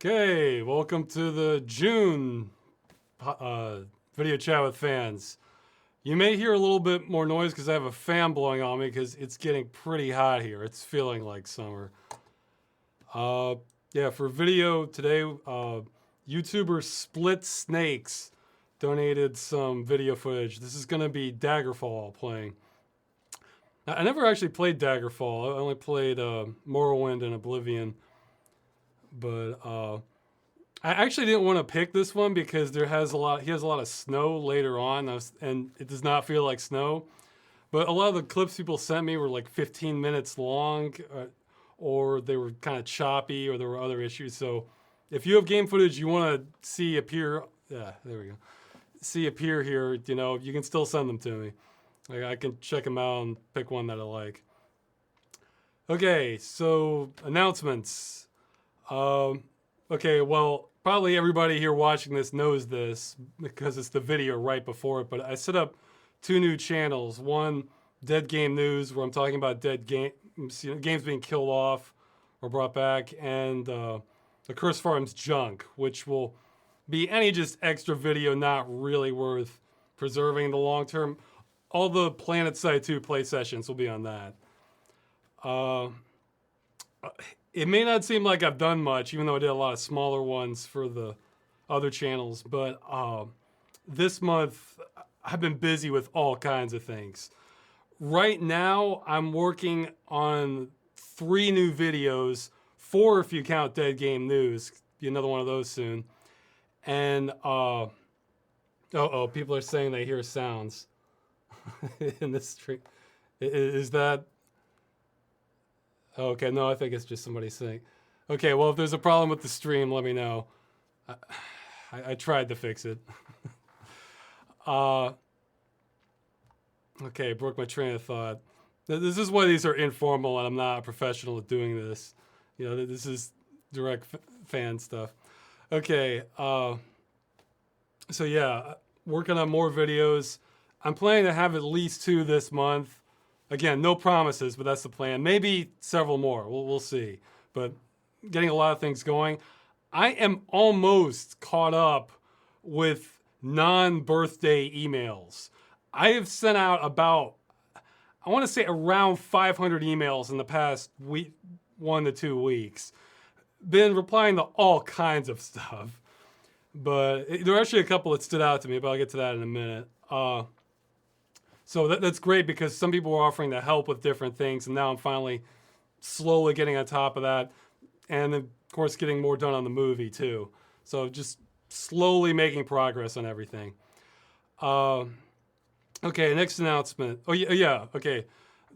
Okay, welcome to the June video chat with fans. You may hear a little bit more noise because I have a fan blowing on me because it's getting pretty hot here. It's feeling like summer. Yeah, for video today, YouTuber Split Snakes donated some video footage. This is going to be Daggerfall playing. Now, I never actually played Daggerfall. I only played Morrowind and Oblivion. But I actually didn't want to pick this one because he has a lot of snow later on, and it does not feel like snow. But a lot of the clips people sent me were like 15 minutes long, or they were kind of choppy, or there were other issues. So if you have game footage you want to see appear, yeah, there we go, see appear here, you know, you can still send them to me. Like, I can check them out and pick one that I like. Okay, so announcements. Okay, well, probably everybody here watching this knows this because it's the video right before it, but I set up two new channels. One, Dead Game News, where I'm talking about dead games, games being killed off or brought back, and Accursed Farm's Junk, which will be any just extra video not really worth preserving in the long term. All the Planetside 2 play sessions will be on that. It may not seem like I've done much, even though I did a lot of smaller ones for the other channels, but this month I've been busy with all kinds of things. Right now, I'm working on 3 new videos, 4 if you count Dead Game News, be another one of those soon. And, people are saying they hear sounds in this stream. Is that... Okay, no, I think it's just somebody saying. Okay, well, if there's a problem with the stream, let me know. I tried to fix it. Okay, broke my train of thought. This is why these are informal and I'm not a professional at doing this. You know, this is direct fan stuff. Okay, so yeah, working on more videos. I'm planning to have at least 2 this month. Again, no promises, but that's the plan. Maybe several more. We'll see. But getting a lot of things going. I am almost caught up with non-birthday emails. I have sent out about, I want to say around 500 emails in the past week, 1 to 2 weeks. Been replying to all kinds of stuff. But there are actually a couple that stood out to me, but I'll get to that in a minute. So that's great because some people were offering to help with different things, and now I'm finally slowly getting on top of that. And of course, getting more done on the movie too. So just slowly making progress on everything. Okay, next announcement. Oh yeah, okay.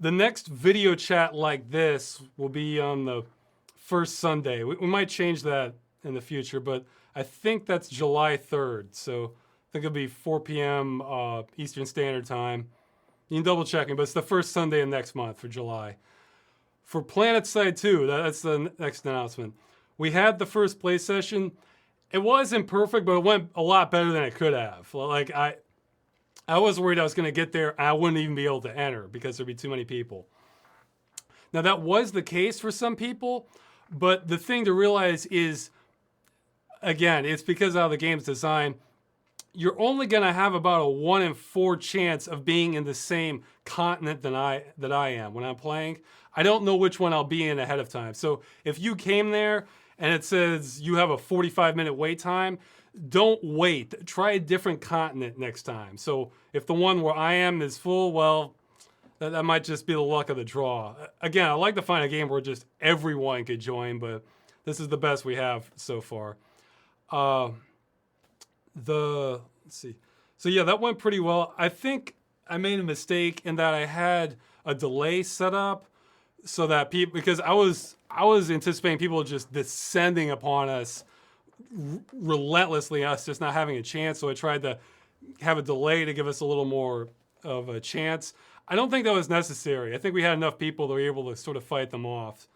The next video chat like this will be on the first Sunday. We might change that in the future, but I think that's July 3rd. So I think it'll be 4 p.m. Eastern Standard Time. You can double check me, but it's the first Sunday of next month for July. For Planetside 2, that's the next announcement. We had the first play session. It wasn't perfect, but it went a lot better than it could have. Like, I was worried I was going to get there and I wouldn't even be able to enter because there'd be too many people. Now, that was the case for some people, but the thing to realize is, again, it's because of how the game's designed. You're only going to have about a 1 in 4 chance of being in the same continent that I am when I'm playing. I don't know which one I'll be in ahead of time. So if you came there and it says you have a 45-minute wait time, don't wait. Try a different continent next time. So if the one where I am is full, well, that might just be the luck of the draw. Again, I like to find a game where just everyone could join, but this is the best we have so far. Let's see. So yeah, that went pretty well. I think I made a mistake in that I had a delay set up so that people, because I was anticipating people just descending upon us relentlessly, us just not having a chance. So I tried to have a delay to give us a little more of a chance. I don't think that was necessary. I think we had enough people that were able to sort of fight them off.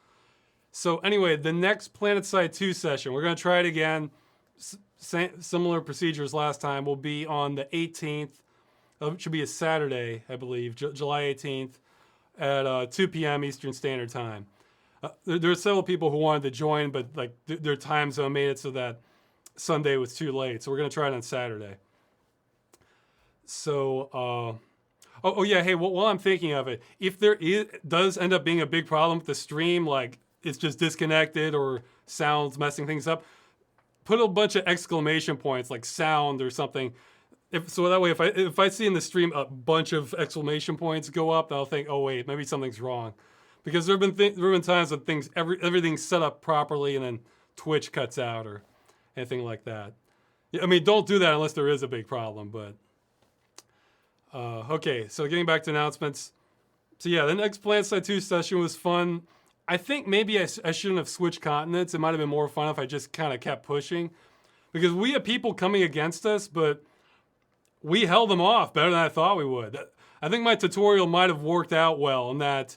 So anyway, the next Planetside 2 session, we're going to try it again. Similar procedures last time, will be on the 18th. It should be a Saturday, I believe, July 18th at 2 p.m. Eastern Standard Time. There are several people who wanted to join, but like their time zone made it so that Sunday was too late. So we're gonna try it on Saturday. So, oh yeah, hey, while I'm thinking of it, if does end up being a big problem with the stream, like it's just disconnected or sounds messing things up, put a bunch of exclamation points like sound or something. So that way, if I see in the stream a bunch of exclamation points go up, I'll think, oh wait, maybe something's wrong, because there have been times when everything's set up properly and then Twitch cuts out or anything like that. I mean, don't do that unless there is a big problem. But okay, so getting back to announcements. So yeah, the next Planetside 2 session was fun. I think maybe I shouldn't have switched continents. It might have been more fun if I just kind of kept pushing, because we had people coming against us, but we held them off better than I thought we would. I think my tutorial might have worked out well in that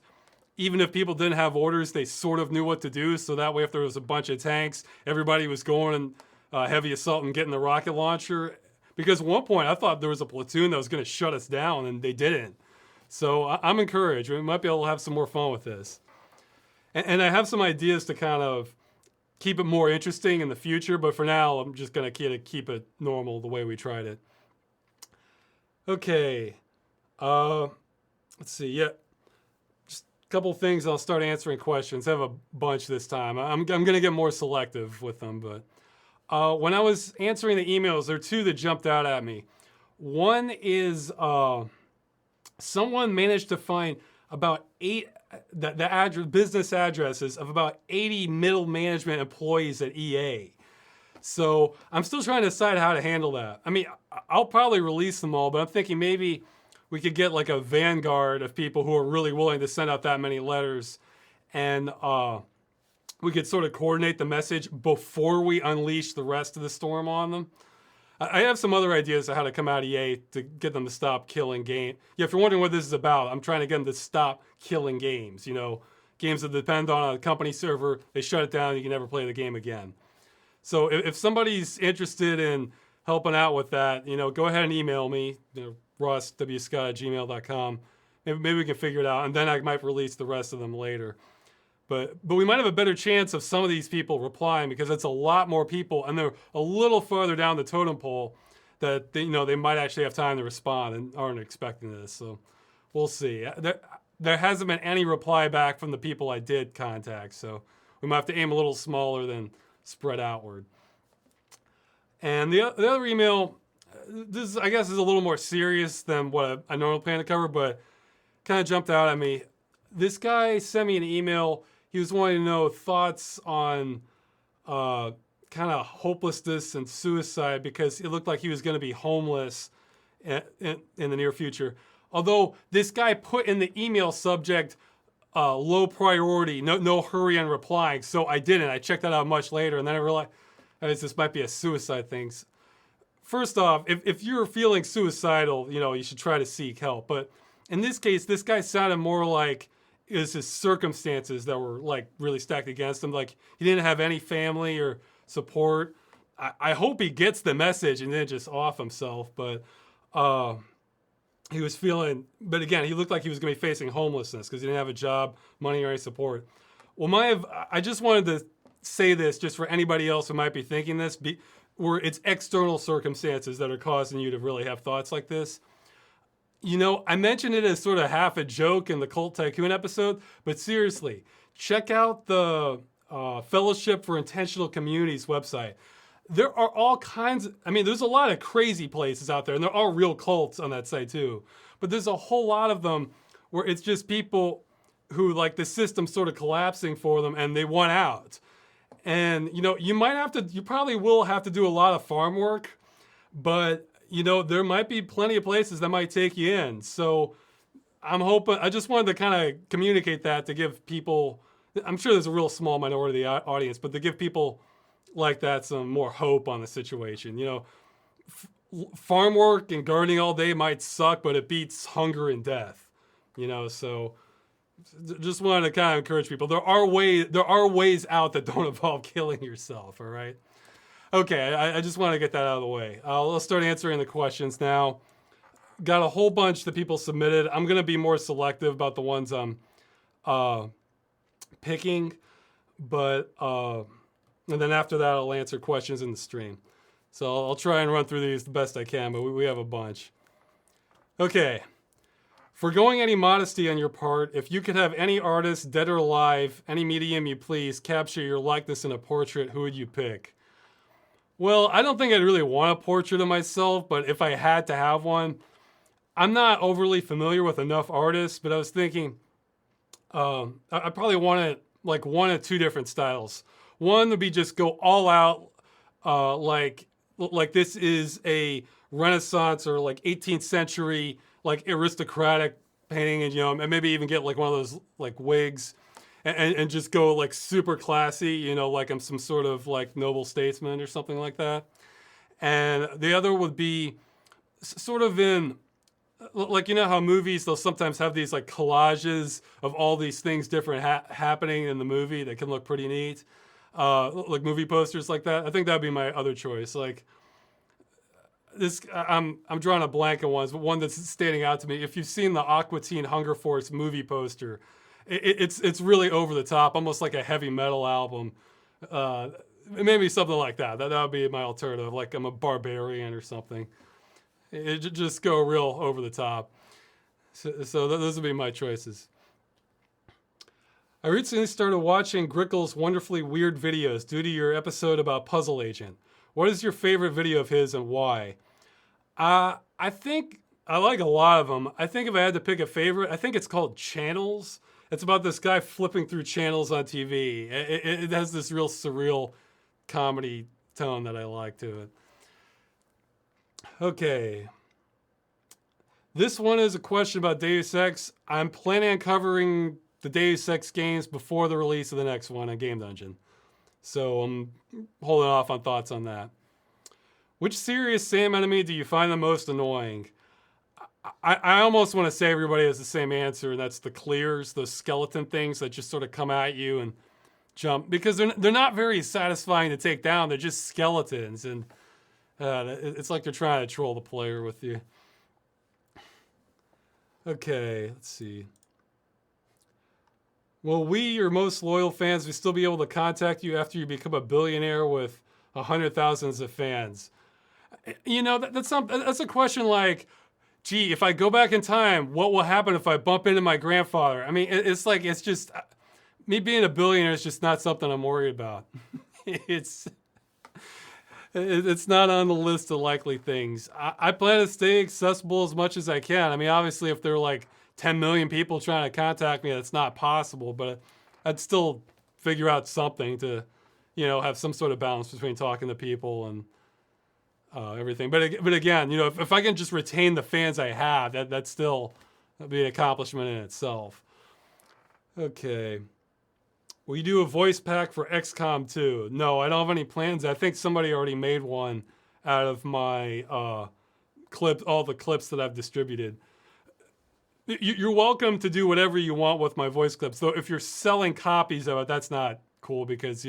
even if people didn't have orders, they sort of knew what to do. So that way, if there was a bunch of tanks, everybody was going heavy assault and getting the rocket launcher. Because at one point, I thought there was a platoon that was going to shut us down, and they didn't. So I'm encouraged. We might be able to have some more fun with this. And I have some ideas to kind of keep it more interesting in the future. But for now, I'm just going to keep it normal the way we tried it. Okay, let's see. Yeah, just a couple things. I'll start answering questions. I have a bunch this time. I'm going to get more selective with them. But when I was answering the emails, there are two that jumped out at me. One is someone managed to find about business addresses of about 80 middle management employees at EA. So I'm still trying to decide how to handle that. I mean, I'll probably release them all, but I'm thinking maybe we could get like a vanguard of people who are really willing to send out that many letters, and we could sort of coordinate the message before we unleash the rest of the storm on them. I have some other ideas of how to come out EA to get them to stop killing games. Yeah, if you're wondering what this is about, I'm trying to get them to stop killing games. You know, games that depend on a company server, they shut it down, you can never play the game again. So if somebody's interested in helping out with that, you know, go ahead and email me, rosswscott@gmail.com. Maybe we can figure it out, and then I might release the rest of them later. But we might have a better chance of some of these people replying, because it's a lot more people, and they're a little farther down the totem pole that they might actually have time to respond and aren't expecting this. So we'll see. There hasn't been any reply back from the people I did contact, so we might have to aim a little smaller than spread outward. And the other email, this I guess is a little more serious than what I normally plan to cover, but kind of jumped out at me. This guy sent me an email. He was wanting to know thoughts on kind of hopelessness and suicide, because it looked like he was going to be homeless in the near future. Although this guy put in the email subject low priority, no hurry on replying. So I didn't. I checked that out much later, and then I realized this might be a suicide thing. First off, if you're feeling suicidal, you should try to seek help. But in this case, this guy sounded more like it was his circumstances that were like really stacked against him. Like he didn't have any family or support. I hope he gets the message and then just off himself. But he was feeling, but again, he looked like he was going to be facing homelessness because he didn't have a job, money, or any support. Well, I just wanted to say this just for anybody else who might be thinking this, where it's external circumstances that are causing you to really have thoughts like this. I mentioned it as sort of half a joke in the Cult Tycoon episode, but seriously, check out the Fellowship for Intentional Communities website. There are all kinds there's a lot of crazy places out there, and there are real cults on that site too. But there's a whole lot of them where it's just people who, like, the system's sort of collapsing for them and they want out. And, you probably will have to do a lot of farm work, but, there might be plenty of places that might take you in. So I just wanted to kind of communicate that to give people, I'm sure there's a real small minority of the audience, but to give people like that some more hope on the situation. Farm work and gardening all day might suck, but it beats hunger and death. So just wanted to kind of encourage people. There are ways out that don't involve killing yourself. All right. Okay. I just want to get that out of the way. Let's start answering the questions now. Got a whole bunch that people submitted. I'm going to be more selective about the ones I'm picking, but and then after that I'll answer questions in the stream. So I'll try and run through these the best I can, but we have a bunch. Okay. Forgoing any modesty on your part, if you could have any artist, dead or alive, any medium you please, capture your likeness in a portrait, who would you pick? Well, I don't think I'd really want a portrait of myself, but if I had to have one, I'm not overly familiar with enough artists, but I was thinking I probably wanted like one of two different styles. One would be just go all out, like this is a Renaissance or like 18th century like aristocratic painting, and and maybe even get like one of those like wigs, and just go like super classy, like I'm some sort of like noble statesman or something like that. And the other would be sort of in like how movies they'll sometimes have these like collages of all these things different happening in the movie that can look pretty neat, like movie posters like that. I think that'd be my other choice. Like this, I'm drawing a blank on ones, but one that's standing out to me. If you've seen the Aqua Teen Hunger Force movie poster, it's really over the top, almost like a heavy metal album. Maybe something like that. That would be my alternative. Like I'm a barbarian or something. It just go real over the top. So those would be my choices. I recently started watching Grickle's wonderfully weird videos due to your episode about Puzzle Agent. What is your favorite video of his and why? I think I like a lot of them. I think if I had to pick a favorite, I think it's called Channels. It's about this guy flipping through channels on TV. It has this real surreal comedy tone that I like to it. Okay. This one is a question about Deus Ex. I'm planning on covering the Deus Ex games before the release of the next one on Game Dungeon. So I'm holding off on thoughts on that. Which serious Sam enemy do you find the most annoying? I almost want to say everybody has the same answer, and that's the clears, those skeleton things that just sort of come at you and jump. Because they're not very satisfying to take down. They're just skeletons, and it's like they're trying to troll the player with you. Okay, let's see. Will we, your most loyal fans, will still be able to contact you after you become a billionaire with 100,000 of fans? That's a question like, gee, if I go back in time, what will happen if I bump into my grandfather? I mean, it's just, me being a billionaire is just not something I'm worried about. It's not on the list of likely things. I plan to stay accessible as much as I can. I mean, obviously, if there are like 10 million people trying to contact me, that's not possible, but I'd still figure out something to, have some sort of balance between talking to people and everything. But again, if I can just retain the fans I have, that'd still be an accomplishment in itself. Okay. Will you do a voice pack for XCOM 2? No, I don't have any plans. I think somebody already made one out of my all the clips that I've distributed. You're welcome to do whatever you want with my voice clips. Though if you're selling copies of it, that's not cool because,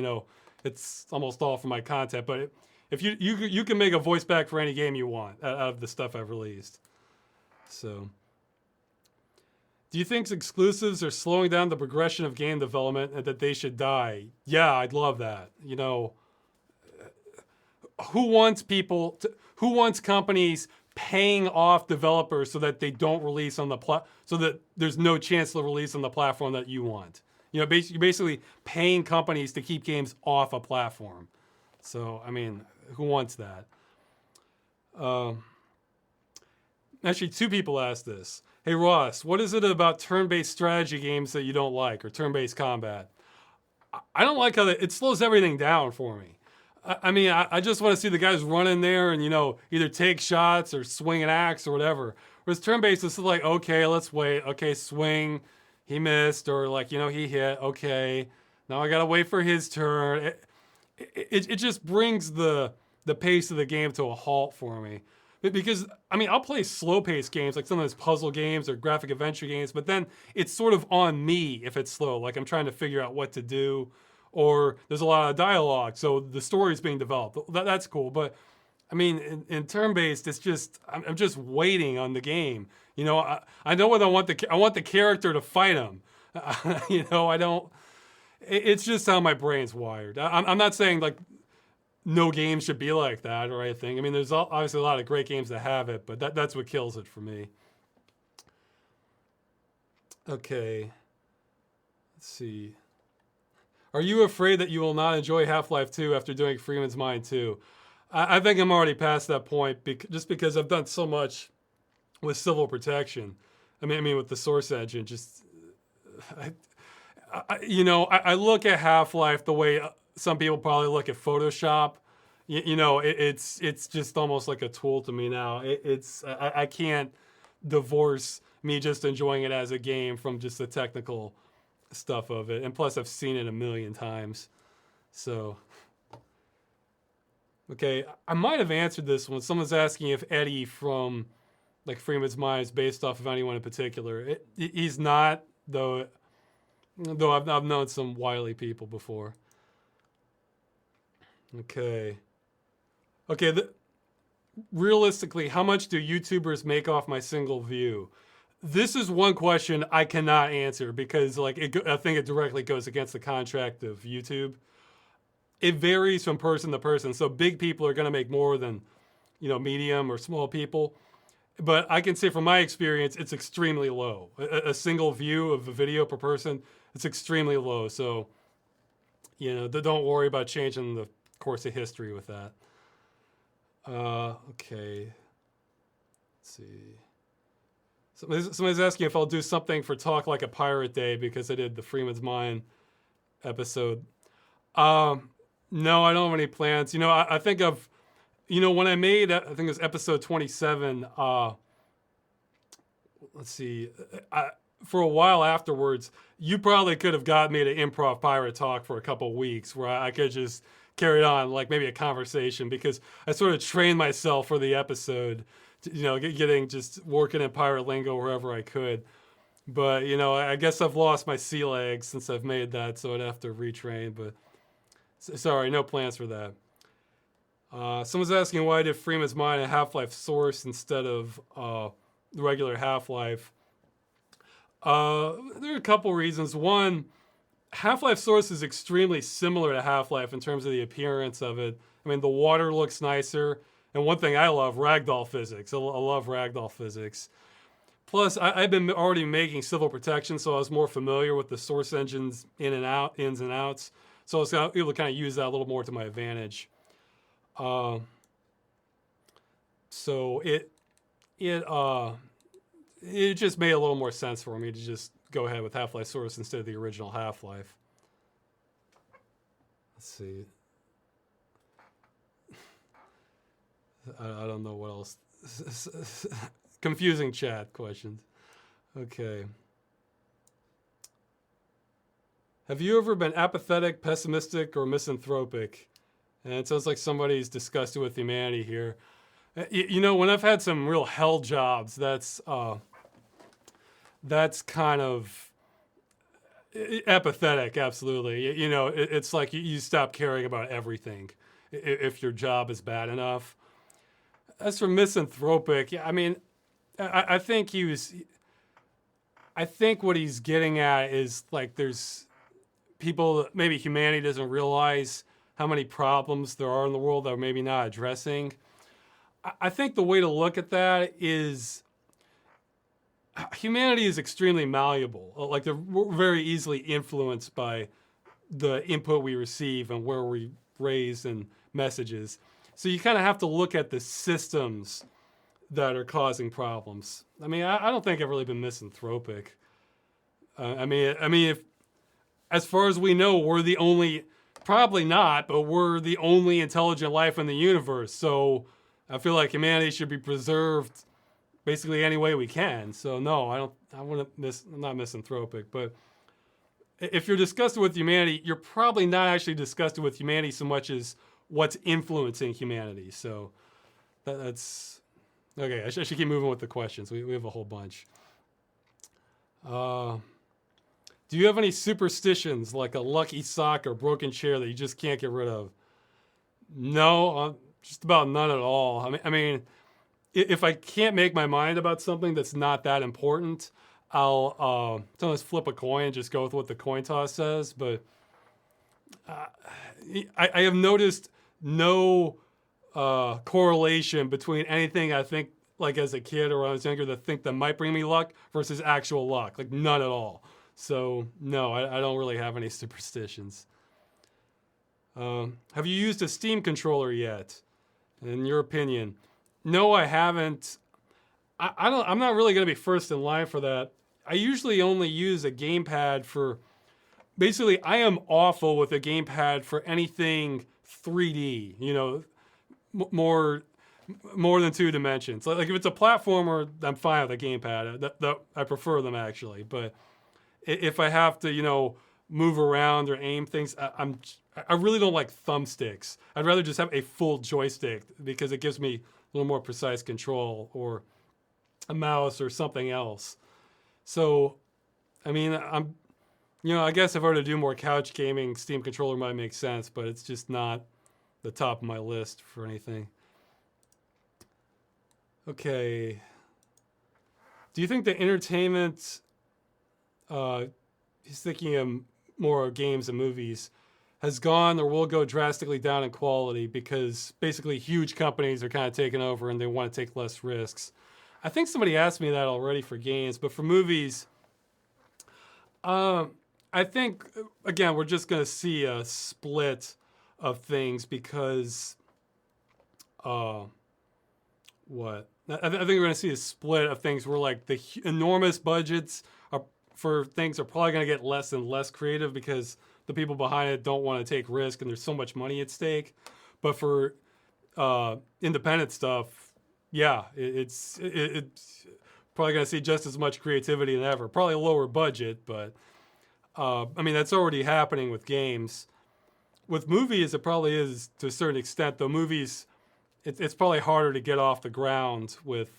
it's almost all for my content. But if you can make a voice pack for any game you want out of the stuff I've released. So, do you think exclusives are slowing down the progression of game development and that they should die? Yeah, I'd love that. Who wants companies paying off developers so that they don't release on so that there's no chance to release on the platform that you want? You're basically paying companies to keep games off a platform. So, I mean, who wants that? Actually, two people asked this. Hey, Ross, what is it about turn-based strategy games that you don't like, or turn-based combat? I don't like how it slows everything down for me. I mean, I just want to see the guys run in there and, either take shots or swing an axe or whatever. Whereas turn-based is like, okay, let's wait. Okay, swing. He missed, or like, he hit. Okay, now I got to wait for his turn. It just brings the pace of the game to a halt for me. Because, I mean, I'll play slow-paced games, like some of those puzzle games or graphic adventure games, but then it's sort of on me if it's slow. Like I'm trying to figure out what to do, or there's a lot of dialogue, so the story's being developed. That's cool, but I mean, in turn-based, it's just, I'm just waiting on the game. I know what I want. I want the character to fight him. I don't. It's just how my brain's wired. I'm not saying like no game should be like that or anything. I mean, there's obviously a lot of great games that have it, but that's what kills it for me. Okay, let's see. Are you afraid that you will not enjoy Half-Life 2 after doing Freeman's Mind 2? I think I'm already past that point, just because I've done so much with Civil Protection. I mean, with the Source Engine, just I look at Half-Life the way some people probably look at Photoshop. It's just almost like a tool to me now. I can't divorce me just enjoying it as a game from just the technical stuff of it. And plus, I've seen it a million times. So, okay, I might have answered this one. Someone's asking if Eddie from like Freeman's Mind is based off of anyone in particular. He's not, though. Though I've known some wily people before. Okay. Realistically, how much do YouTubers make off my single view? This is one question I cannot answer because, like, I think it directly goes against the contract of YouTube. It varies from person to person. So big people are going to make more than, medium or small people. But I can say from my experience, it's extremely low. A single view of a video per person, it's extremely low. So, don't worry about changing the course of history with that. Okay. Let's see. Somebody's asking if I'll do something for Talk Like a Pirate Day because I did the Freeman's Mind episode. No, I don't have any plans. I think of, when I made, I think it was episode 27, let's see, for a while afterwards, you probably could have got me to improv pirate talk for a couple of weeks where I could just carry it on like maybe a conversation because I sort of trained myself for the episode, getting just working in pirate lingo wherever I could. But, I guess I've lost my sea legs since I've made that, so I'd have to retrain. But sorry, no plans for that. Someone's asking why I did Freeman's Mind and Half-Life Source instead of the regular Half-Life. There are a couple reasons. One, Half-Life Source is extremely similar to Half-Life in terms of the appearance of it. I mean, the water looks nicer. And one thing I love, ragdoll physics. I love ragdoll physics. Plus, I've been already making Civil Protection, so I was more familiar with the Source Engine's ins and outs. So I was able to kind of use that a little more to my advantage. So it just made a little more sense for me to just go ahead with Half-Life Source instead of the original Half-Life. Let's see. I don't know what else. Confusing chat questions. Okay. Have you ever been apathetic, pessimistic, or misanthropic? And it sounds like somebody's disgusted with humanity here. When I've had some real hell jobs, that's kind of apathetic, absolutely. It's like you stop caring about everything if your job is bad enough. As for misanthropic, I mean, I think I think what he's getting at is like there's people, maybe humanity doesn't realize how many problems there are in the world that we're maybe not addressing. I think the way to look at that is humanity is extremely malleable. Like we're very easily influenced by the input we receive and where we raise and messages. So you kind of have to look at the systems that are causing problems. I mean, I don't think I've really been misanthropic. I mean, if as far as we know, we're the only, probably not, but we're the only intelligent life in the universe. So I feel like humanity should be preserved basically any way we can. So no, I'm not misanthropic. But if you're disgusted with humanity, you're probably not actually disgusted with humanity so much as what's influencing humanity. So that's okay. I should keep moving with the questions. We have a whole bunch. Do you have any superstitions like a lucky sock or broken chair that you just can't get rid of? No, just about none at all. I mean, if I can't make my mind about something that's not that important, I'll sometimes flip a coin and just go with what the coin toss says. But I have noticed no correlation between anything I think like as a kid or when I was younger that think that might bring me luck versus actual luck. Like none at all. So no, I don't really have any superstitions. Have you used a Steam controller yet? In your opinion? No, I haven't. I don't. I'm not really going to be first in line for that. I usually only use a gamepad for. Basically, I am awful with a gamepad for anything 3D. You know, more than 2 dimensions. Like if it's a platformer, I'm fine with a gamepad. I prefer them actually. But if I have to, move around or aim things, I really don't like thumbsticks. I'd rather just have a full joystick because it gives me a little more precise control, or a mouse or something else. So, I mean, I guess if I were to do more couch gaming, Steam controller might make sense, but it's just not the top of my list for anything. Okay. Do you think the entertainment, he's thinking of more games and movies, has gone or will go drastically down in quality because basically huge companies are kind of taking over and they want to take less risks? I think somebody asked me that already for games, but for movies, I think, again, we're just going to see a split of things because, what? I think we're going to see a split of things where like the enormous budgets for things are probably going to get less and less creative because the people behind it don't want to take risk and there's so much money at stake. But for independent stuff, yeah, it's probably going to see just as much creativity than ever. Probably a lower budget, but I mean, that's already happening with games. With movies, it probably is to a certain extent, though movies, it's probably harder to get off the ground with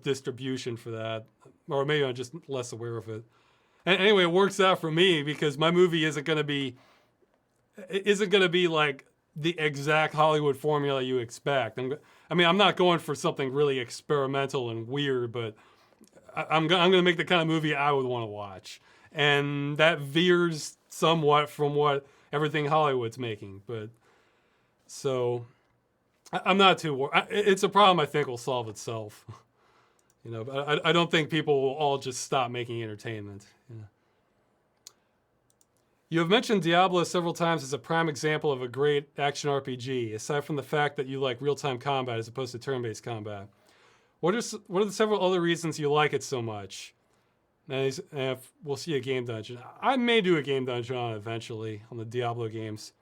distribution for that. Or maybe I'm just less aware of it. And anyway, it works out for me because my movie isn't going to be like the exact Hollywood formula you expect. I'm not going for something really experimental and weird, but I'm going to make the kind of movie I would want to watch. And that veers somewhat from what everything Hollywood's making. But so I'm not too worried. It's a problem I think will solve itself. But I don't think people will all just stop making entertainment. You have mentioned Diablo several times as a prime example of a great action RPG, aside from the fact that you like real-time combat as opposed to turn-based combat. What are the several other reasons you like it so much? And we'll see a game dungeon. I may do a game dungeon on it eventually on the Diablo games.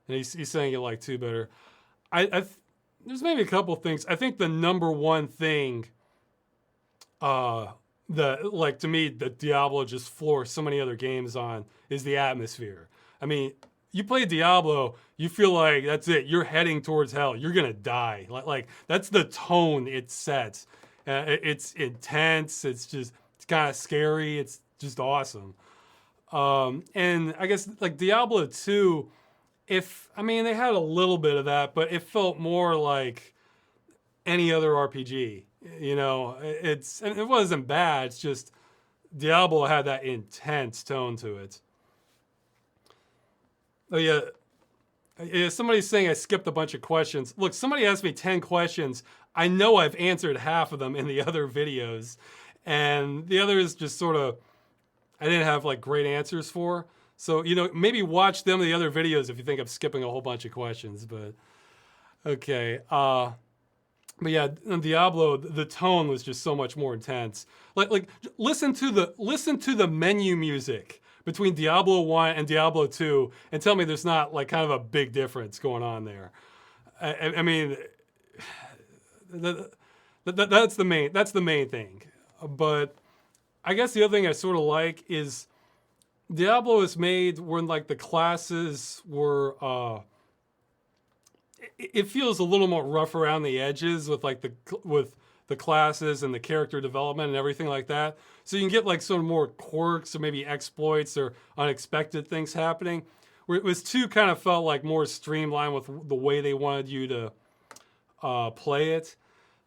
And he's saying you like 2 better. There's maybe a couple things. I think the number one thing, to me, that Diablo just floors so many other games on is the atmosphere. I mean, you play Diablo, you feel like that's it. You're heading towards hell. You're gonna die. Like that's the tone it sets. It's intense. It's kind of scary. It's just awesome. And I guess like Diablo 2, they had a little bit of that, but it felt more like any other RPG. And it wasn't bad. It's just Diablo had that intense tone to it. Oh yeah, somebody's saying I skipped a bunch of questions. Look, somebody asked me 10 questions. I know I've answered half of them in the other videos, and the others just sort of I didn't have like great answers for. So maybe watch them in the other videos if you think I'm skipping a whole bunch of questions. But okay. But yeah, in Diablo, the tone was just so much more intense. Like listen to the menu music between Diablo 1 and Diablo 2 and tell me there's not like kind of a big difference going on there. I mean, that's the main thing. But I guess the other thing I sort of like is Diablo is made when like the classes were it feels a little more rough around the edges with like the classes and the character development and everything like that. So you can get like some more quirks or maybe exploits or unexpected things happening. Where it was 2 kind of felt like more streamlined with the way they wanted you to play it.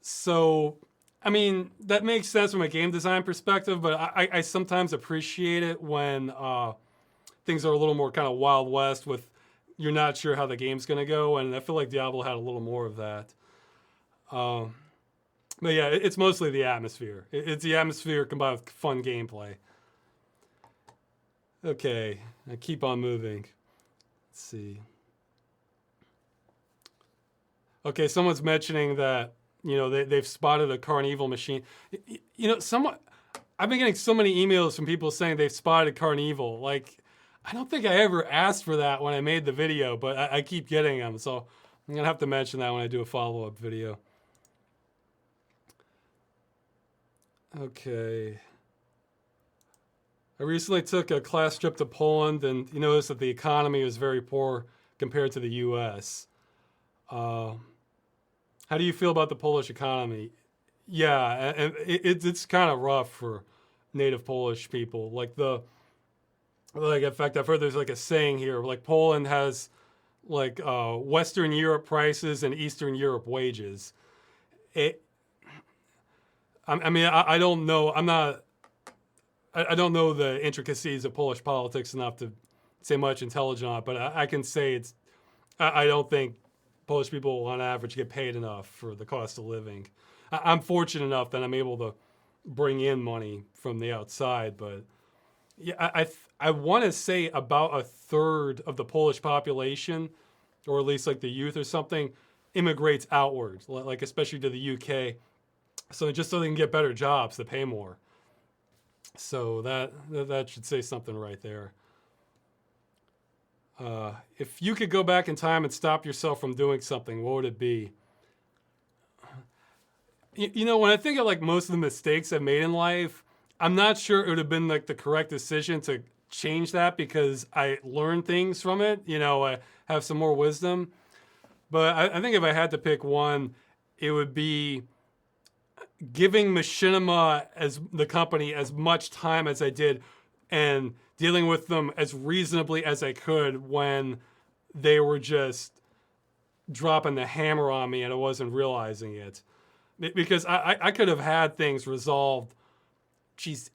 So, I mean, that makes sense from a game design perspective, but I sometimes appreciate it when things are a little more kind of Wild West with you're not sure how the game's going to go. And I feel like Diablo had a little more of that. But yeah, it's mostly the atmosphere. It's the atmosphere combined with fun gameplay. Okay, I keep on moving. Let's see. Okay, someone's mentioning that, they've spotted a Carnival machine. I've been getting so many emails from people saying they've spotted Carnival. Like, I don't think I ever asked for that when I made the video, but I keep getting them. So I'm going to have to mention that when I do a follow-up video. Okay. I recently took a class trip to Poland, and you notice that the economy was very poor compared to the U.S. How do you feel about the Polish economy? Yeah, and it's kind of rough for native Polish people. In fact, I've heard there's like a saying here, like Poland has like Western Europe prices and Eastern Europe wages. I don't know. I don't know the intricacies of Polish politics enough to say much intelligent on it, but I can say I don't think Polish people on average get paid enough for the cost of living. I'm fortunate enough that I'm able to bring in money from the outside, but yeah, I want to say about a third of the Polish population, or at least like the youth or something, immigrates outward, like especially to the UK. So they can get better jobs that pay more. So that should say something right there. If you could go back in time and stop yourself from doing something, what would it be? When I think of like most of the mistakes I've made in life, I'm not sure it would have been like the correct decision to change that because I learned things from it. I have some more wisdom. But I think if I had to pick one, it would be giving Machinima as the company as much time as I did and dealing with them as reasonably as I could when they were just dropping the hammer on me and I wasn't realizing it. Because I could have had things resolved,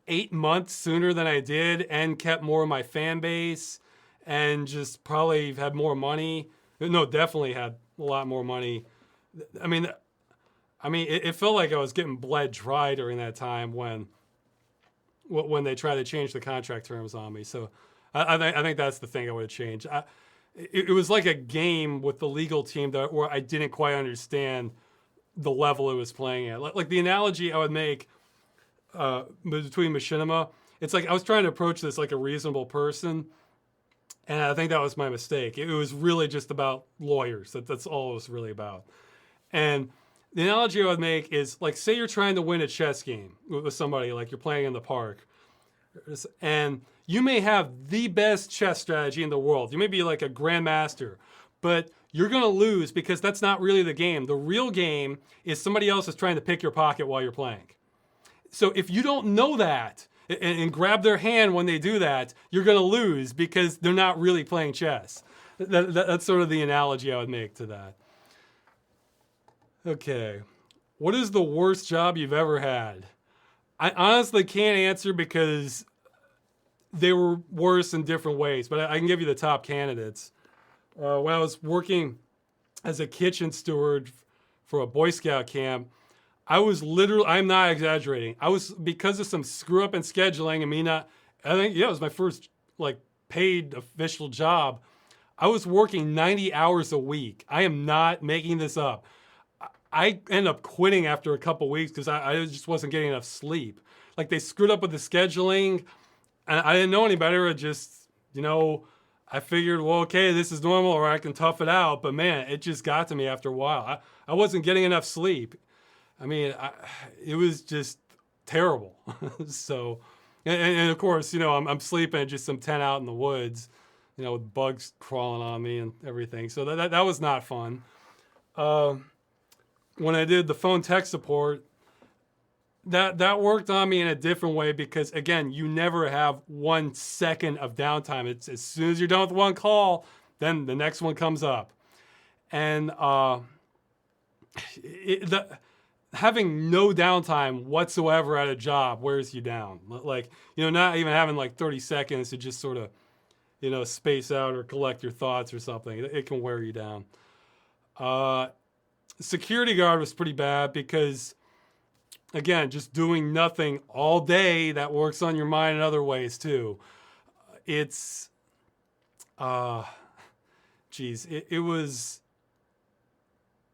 8 months sooner than I did and kept more of my fan base and just probably had more money. No, definitely had a lot more money. It felt like I was getting bled dry during that time when they tried to change the contract terms on me. So I think that's the thing I would have changed. It was like a game with the legal team where I didn't quite understand the level it was playing at. Like the analogy I would make between Machinima, it's like I was trying to approach this like a reasonable person, and I think that was my mistake. It was really just about lawyers. That's all it was really about. And the analogy I would make is like, say you're trying to win a chess game with somebody, like you're playing in the park, and you may have the best chess strategy in the world. You may be like a grandmaster, but you're going to lose because that's not really the game. The real game is somebody else is trying to pick your pocket while you're playing. So if you don't know that and grab their hand when they do that, you're going to lose because they're not really playing chess. That's sort of the analogy I would make to that. Okay. What is the worst job you've ever had? I honestly can't answer because they were worse in different ways, but I can give you the top candidates. When I was working as a kitchen steward for a Boy Scout camp, I was literally, I'm not exaggerating, because of some screw up in scheduling and it was my first like paid official job. I was working 90 hours a week. I am not making this up. I ended up quitting after a couple weeks because I just wasn't getting enough sleep. Like they screwed up with the scheduling and I didn't know any better. I figured, well, okay, this is normal or I can tough it out. But man, it just got to me after a while. I wasn't getting enough sleep. It was just terrible. So, and of course, I'm sleeping at some tent out in the woods, with bugs crawling on me and everything. So that was not fun. When I did the phone tech support, that worked on me in a different way because, again, you never have 1 second of downtime. It's as soon as you're done with one call, then the next one comes up. And having no downtime whatsoever at a job wears you down. Like, not even having like 30 seconds to just sort of space out or collect your thoughts or something. It can wear you down. Uh, Security guard was pretty bad because, again, just doing nothing all day, that works on your mind in other ways too. It's, uh, it was,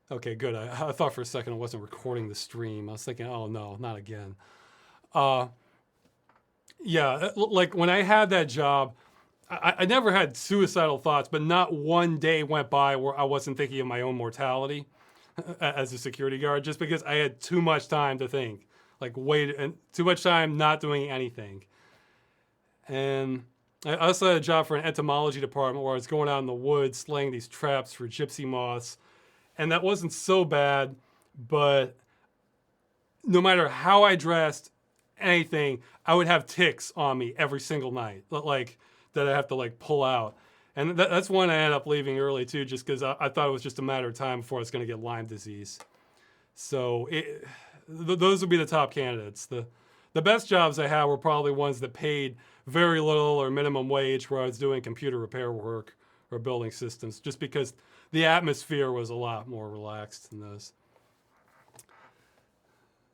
okay, good. I thought for a second I wasn't recording the stream. I was thinking, oh no, not again. Uh, yeah, like when I had that job, I never had suicidal thoughts, but not one day went by where I wasn't thinking of my own mortality as a security guard, just because I had too much time to think, like and too much time not doing anything. And I also had a job for an entomology department where I was going out in the woods slaying these traps for gypsy moths, and that wasn't so bad, but no matter how I dressed, anything, I would have ticks on me every single night, like that I have to like pull out. And that's when I ended up leaving early too, just because I thought it was just a matter of time before I was going to get Lyme disease. So those would be the top candidates. The best jobs I had were probably ones that paid very little or minimum wage, where I was doing computer repair work or building systems, just because the atmosphere was a lot more relaxed than those.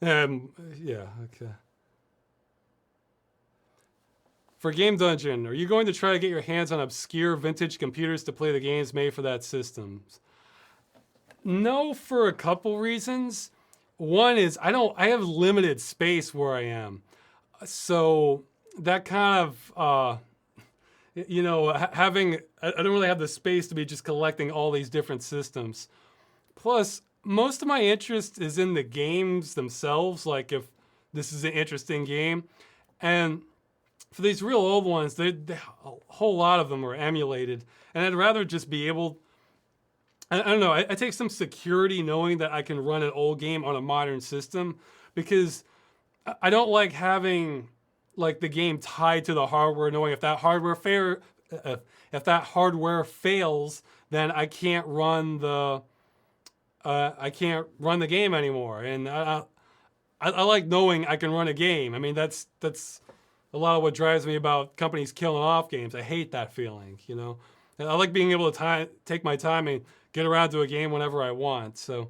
Yeah, okay. For Game Dungeon, are you going to try to get your hands on obscure vintage computers to play the games made for that system? No, for a couple reasons. One is I have limited space where I am. So that kind of, having, I don't really have the space to be just collecting all these different systems. Plus, most of my interest is in the games themselves, like if this is an interesting game. And for these real old ones, a whole lot of them are emulated. And I'd rather just be able, I don't know, I take some security knowing that I can run an old game on a modern system, because I don't like having like the game tied to the hardware, knowing if that hardware fails, then I can't run the game anymore. And I like knowing I can run a game. I mean, that's a lot of what drives me about companies killing off games. I hate that feeling, I like being able to take my time and get around to a game whenever I want. So,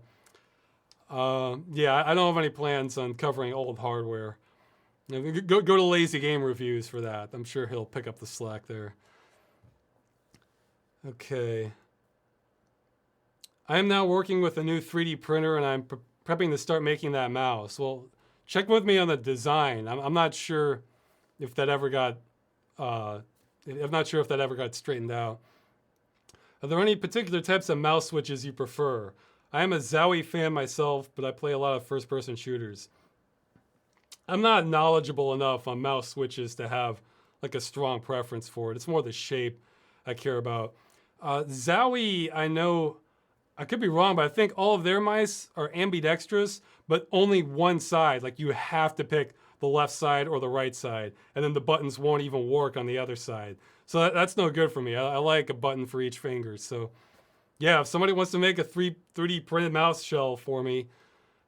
yeah, I don't have any plans on covering old hardware. Go to Lazy Game Reviews for that. I'm sure he'll pick up the slack there. Okay. I am now working with a new 3D printer, and I'm prepping to start making that mouse. Well, check with me on the design. I'm not sure if that ever got, I'm not sure if that ever got straightened out. Are there any particular types of mouse switches you prefer? I am a Zowie fan myself, but I play a lot of first-person shooters. I'm not knowledgeable enough on mouse switches to have like a strong preference for it. It's more the shape I care about. Zowie, I know, I could be wrong, but I think all of their mice are ambidextrous, but only one side. Like you have to pick the left side or the right side, and then the buttons won't even work on the other side. So that's no good for me. I like a button for each finger. So yeah, if somebody wants to make a 3D printed mouse shell for me,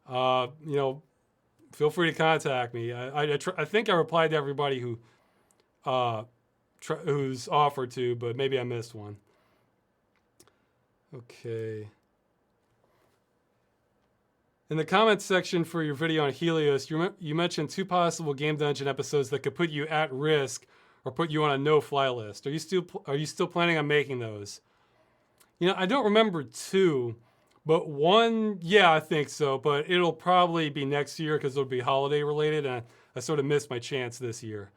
feel free to contact me. I think I replied to everybody who's offered to, but maybe I missed one. Okay. In the comments section for your video on Helios, you mentioned 2 possible Game Dungeon episodes that could put you at risk or put you on a no-fly list. Are you still planning on making those? I don't remember 2, but 1, yeah, I think so. But it'll probably be next year because it'll be holiday related, and I sort of missed my chance this year.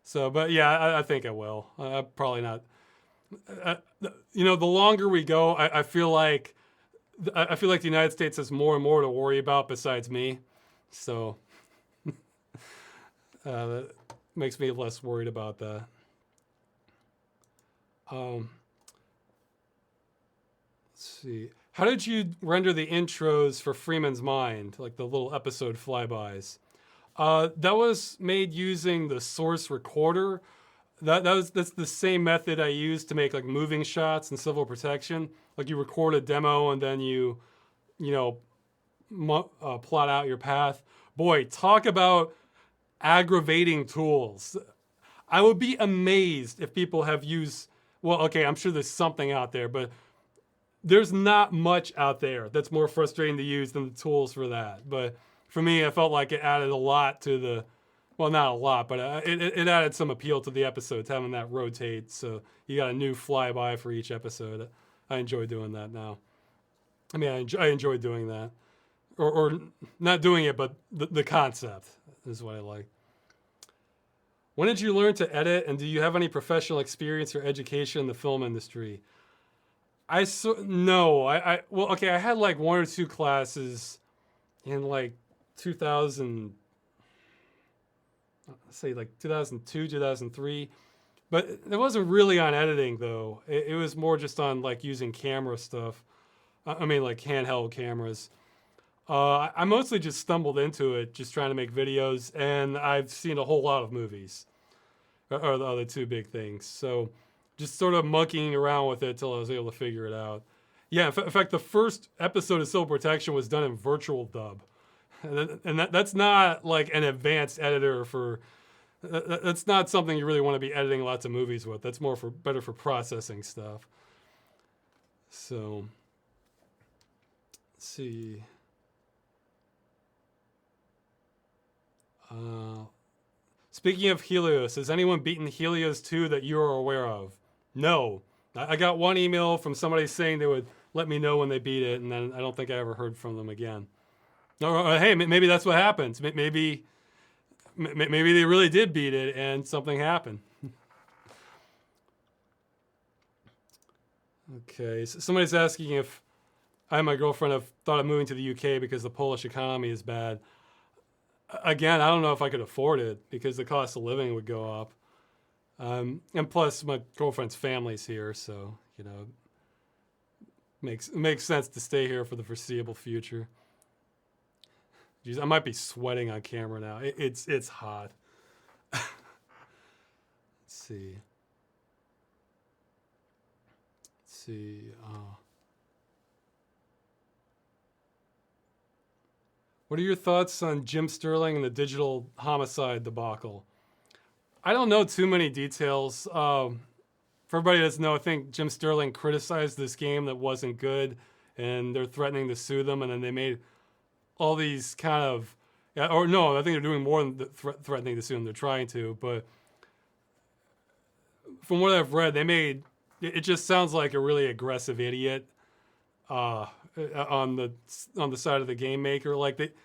So, but yeah, I think I will. Probably not. The longer we go, I feel like the United States has more and more to worry about besides me. So that makes me less worried about that. Let's see. How did you render the intros for Freeman's Mind, like the little episode flybys? That was made using the source recorder. That's the same method I used to make like moving shots in Civil Protection. Like you record a demo and then you plot out your path. Boy, talk about aggravating tools. I would be amazed if people have used well, okay, I'm sure there's something out there, but there's not much out there that's more frustrating to use than the tools for that. But for me, I felt like it added a lot to the, well, not a lot, but it added some appeal to the episodes, having that rotate. So you got a new flyby for each episode. I enjoy doing that now. I mean, I enjoy doing that. Or not doing it, but the concept is what I like. When did you learn to edit, and do you have any professional experience or education in the film industry? No, well, okay, I had like one or two classes in like 2000, let's say like 2002, 2003, but it wasn't really on editing though. It was more just on like using camera stuff. I mean, like handheld cameras. I mostly just stumbled into it, just trying to make videos, and I've seen a whole lot of movies, are the other two big things. So just sort of monkeying around with it till I was able to figure it out. Yeah, in fact, the first episode of Civil Protection was done in virtual dub. And that's not like an advanced editor for, that's not something you really want to be editing lots of movies with. That's more better for processing stuff. So, let's see. Speaking of Helios, has anyone beaten Helios 2 that you are aware of? No. I got one email from somebody saying they would let me know when they beat it, and then I don't think I ever heard from them again. Or hey, maybe that's what happens. Maybe they really did beat it and something happened. Okay, so somebody's asking if I and my girlfriend have thought of moving to the UK because the Polish economy is bad. Again, I don't know if I could afford it because the cost of living would go up. And plus, my girlfriend's family's here, so, you know, makes sense to stay here for the foreseeable future. Jeez, I might be sweating on camera now. It's hot. Let's see. What are your thoughts on Jim Sterling and the digital homicide debacle? I don't know too many details. For everybody that doesn't know, I think Jim Sterling criticized this game that wasn't good, and they're threatening to sue them, and then they made all these kind of, or no, I think they're doing more than threatening to sue them. They're trying to, but from what I've read, it just sounds like a really aggressive idiot on the side of the game maker. Like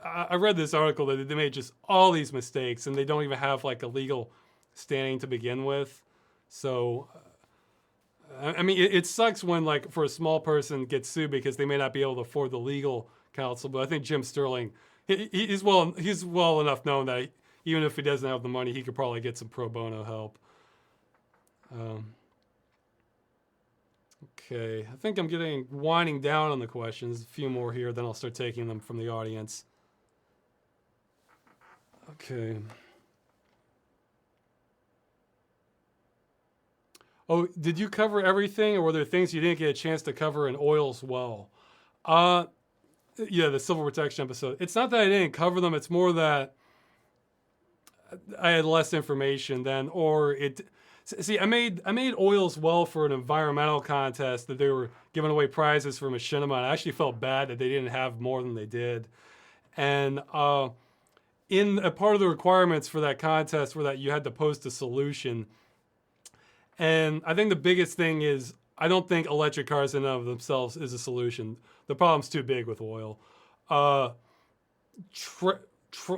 I read this article that they made just all these mistakes, and they don't even have like a legal standing to begin with. So, I mean, it sucks when like for a small person gets sued because they may not be able to afford the legal counsel. But I think Jim Sterling, he's well enough known that even if he doesn't have the money, he could probably get some pro bono help. Okay, I think I'm winding down on the questions. A few more here, then I'll start taking them from the audience. Okay. Oh, did you cover everything, or were there things you didn't get a chance to cover in Oil's Well? Yeah, the Civil Protection episode. It's not that I didn't cover them. It's more that I had less information then, or it. See, I made Oil's Well for an environmental contest that they were giving away prizes for machinima, and I actually felt bad that they didn't have more than they did. And in a part of the requirements for that contest were that you had to post a solution. And I think the biggest thing is I don't think electric cars in and of themselves is a solution. The problem's too big with oil.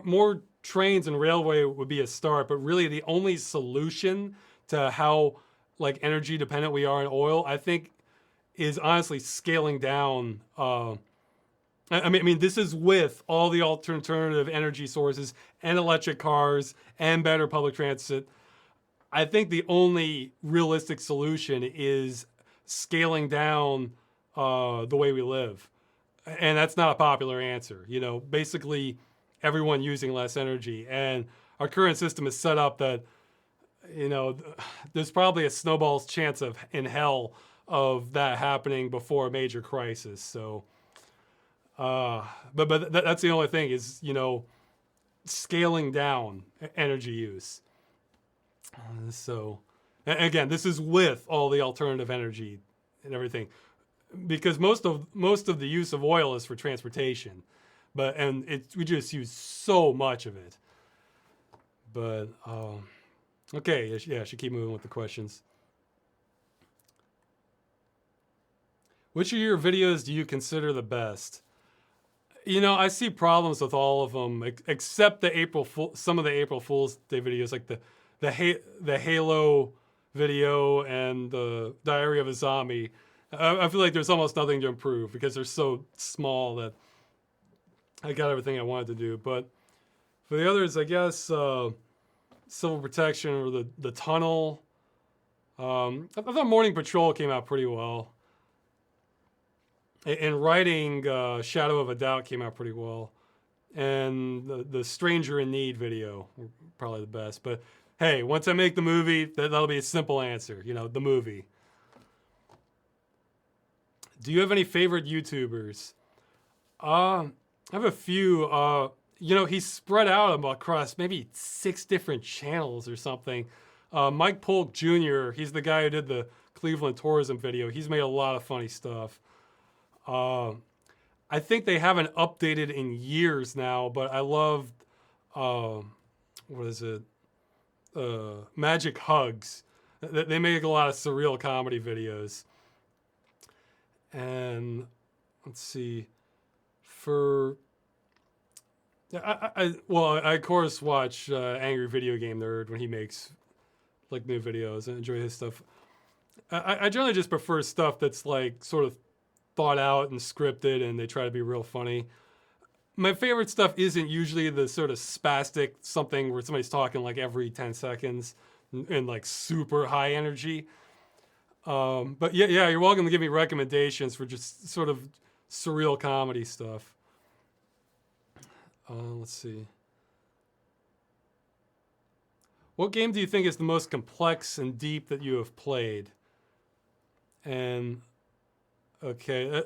More trains and railway would be a start, but really the only solution to how like energy dependent we are in oil, I think, is honestly scaling down. I mean, this is with all the alternative energy sources and electric cars and better public transit. I think the only realistic solution is scaling down the way we live. And that's not a popular answer. You know, basically everyone using less energy. And our current system is set up that, you know, there's probably a snowball's chance in hell of that happening before a major crisis. So, but that's the only thing is, you know, scaling down energy use. So, And again, this is with all the alternative energy and everything, because most of the use of oil is for transportation, we just use so much of it. But okay, yeah, I should keep moving with the questions. Which of your videos do you consider the best? You know, I see problems with all of them, except some of the April Fool's Day videos, like the Halo video and the Diary of a Zombie. I feel like there's almost nothing to improve because they're so small that I got everything I wanted to do. But for the others, I guess Civil Protection or the Tunnel. I thought Morning Patrol came out pretty well. And writing Shadow of a Doubt came out pretty well. And the Stranger in Need video were probably the best. But hey, once I make the movie, that'll be a simple answer. You know, the movie. Do you have any favorite YouTubers? I have a few. You know, he's spread out across maybe 6 different channels or something. Mike Polk Jr., he's the guy who did the Cleveland tourism video. He's made a lot of funny stuff. I think they haven't updated in years now, but I loved, what is it? Magic Hugs. They make a lot of surreal comedy videos. And let's see, I of course watch Angry Video Game Nerd when he makes like new videos and enjoy his stuff. I generally just prefer stuff that's like sort of thought out and scripted and they try to be real funny. My favorite stuff isn't usually the sort of spastic something where somebody's talking like every 10 seconds and like super high energy. But yeah, you're welcome to give me recommendations for just sort of surreal comedy stuff. Let's see. What game do you think is the most complex and deep that you have played? And okay,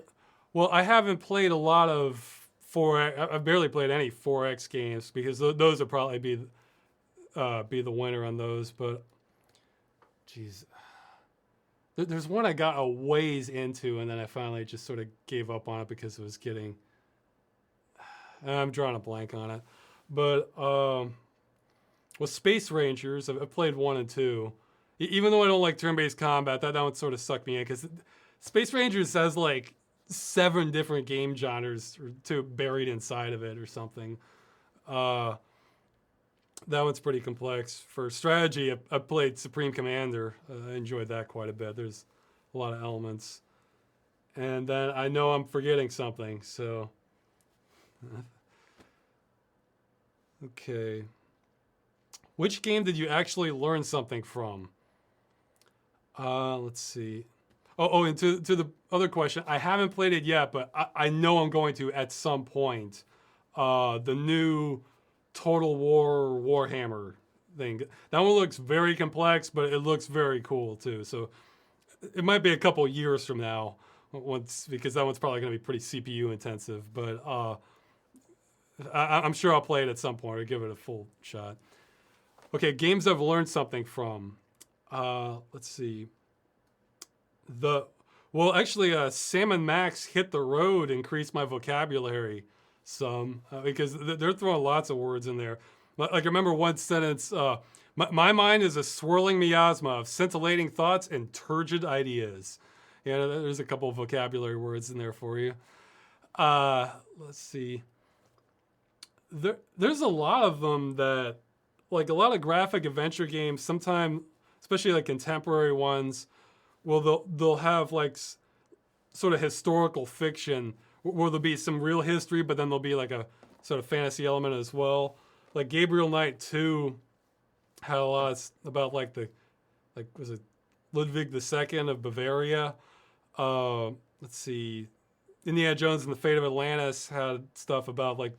well, I haven't played a lot of 4X. I've barely played any 4X games because those would probably be the winner on those. But geez. There's one I got a ways into, and then I finally just sort of gave up on it because it was getting... I'm drawing a blank on it. But, Space Rangers, I've played 1 and 2. Even though I don't like turn-based combat, that one sort of sucked me in, because Space Rangers has, like, 7 different game genres or 2 buried inside of it or something. That one's pretty complex. For strategy, I played Supreme Commander. I enjoyed that quite a bit. There's a lot of elements. And then I know I'm forgetting something, so... Okay. Which game did you actually learn something from? Let's see. And to the other question, I haven't played it yet, but I know I'm going to at some point. The new Total War Warhammer thing. That one looks very complex, but it looks very cool too. So it might be a couple years from now, because that one's probably going to be pretty CPU intensive. But I'm sure I'll play it at some point or give it a full shot. Okay, games I've learned something from. Let's see. Sam and Max Hit the Road increased my vocabulary some because they're throwing lots of words in there. Like I remember one sentence, my mind is a swirling miasma of scintillating thoughts and turgid ideas. Yeah, there's a couple of vocabulary words in there for you. Let's see. There's a lot of them that, like a lot of graphic adventure games, sometimes, especially like contemporary ones, well, they'll have like sort of historical fiction where there'll be some real history, but then there'll be like a sort of fantasy element as well. Like Gabriel Knight 2 had a lot about was it Ludwig II of Bavaria? Let's see, Indiana Jones and the Fate of Atlantis had stuff about like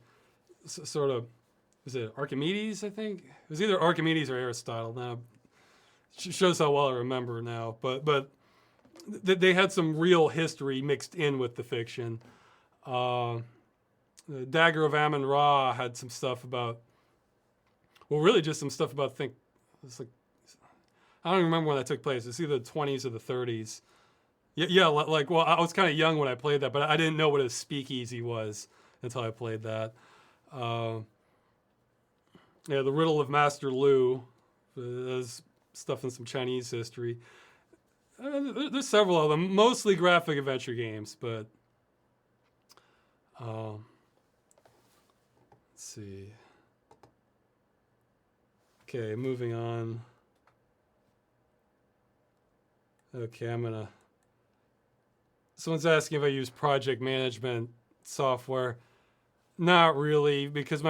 sort of, was it Archimedes, I think? It was either Archimedes or Aristotle. Now, shows how well I remember now. But they had some real history mixed in with the fiction. The Dagger of Amun-Ra had some stuff about, well, really just some stuff about, I don't remember when that took place. It's either the 20s or the 30s. Yeah, like, well, I was kind of young when I played that, but I didn't know what a speakeasy was until I played that. Uh, yeah, the Riddle of Master Lu. There's stuff in some Chinese history. There's several of them, mostly graphic adventure games, but let's see. Okay, moving on. Okay, someone's asking if I use project management software. Not really, because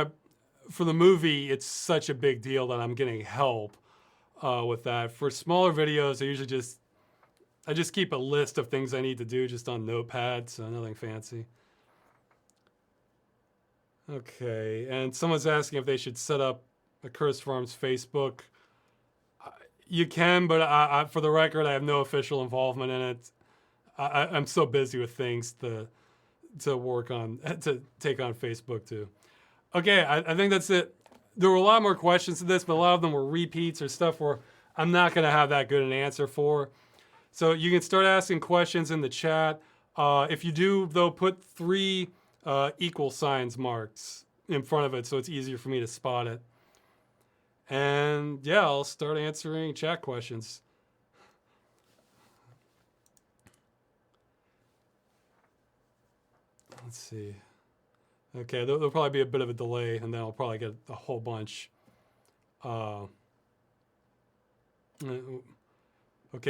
for the movie, it's such a big deal that I'm getting help with that. For smaller videos, I just keep a list of things I need to do just on Notepad, so nothing fancy. Okay, and someone's asking if they should set up Accursed Farms Facebook. You can, but for the record, I have no official involvement in it. I'm so busy with things to work on, to take on Facebook too. Okay, I think that's it. There were a lot more questions to this, but a lot of them were repeats or stuff where I'm not going to have that good an answer for. So you can start asking questions in the chat. If you do, though, put 3 equal signs marks in front of it so it's easier for me to spot it. And yeah, I'll start answering chat questions. Let's see. Okay, there'll probably be a bit of a delay, and then I'll probably get a whole bunch. Okay,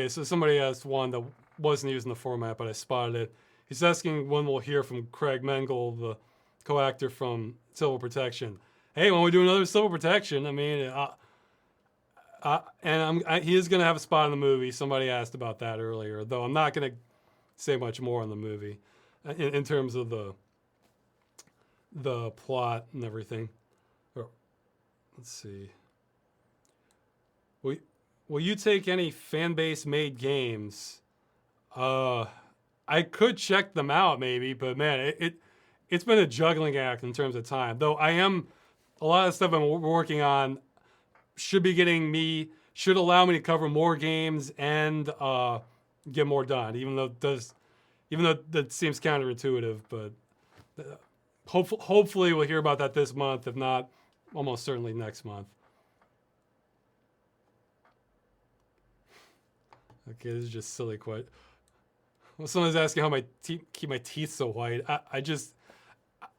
so somebody asked one that wasn't using the format, but I spotted it. He's asking when we'll hear from Craig Mengel, the co-actor from Civil Protection. Hey, when we do another Civil Protection, I mean, he is going to have a spot in the movie. Somebody asked about that earlier, though I'm not going to say much more on the movie in terms of the plot and everything. Let's see. Will you take any fan base made games? I could check them out maybe, but man, it's been a juggling act in terms of time. Though a lot of stuff I'm working on should allow me to cover more games and get more done. Even though that seems counterintuitive, but hopefully we'll hear about that this month. If not, almost certainly next month. Okay, this is just silly quite. Well, someone's asking how keep my teeth so white.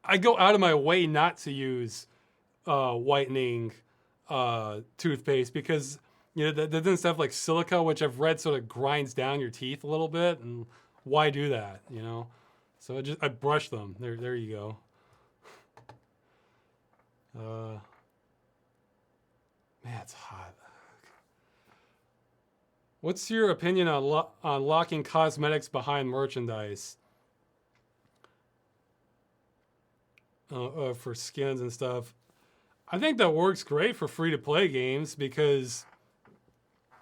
I go out of my way not to use whitening toothpaste because that doesn't stuff like silica, which I've read sort of grinds down your teeth a little bit, and why do that? So I brush them. There you go. Man, it's hot. What's your opinion on locking cosmetics behind merchandise for skins and stuff? I think that works great for free-to-play games because,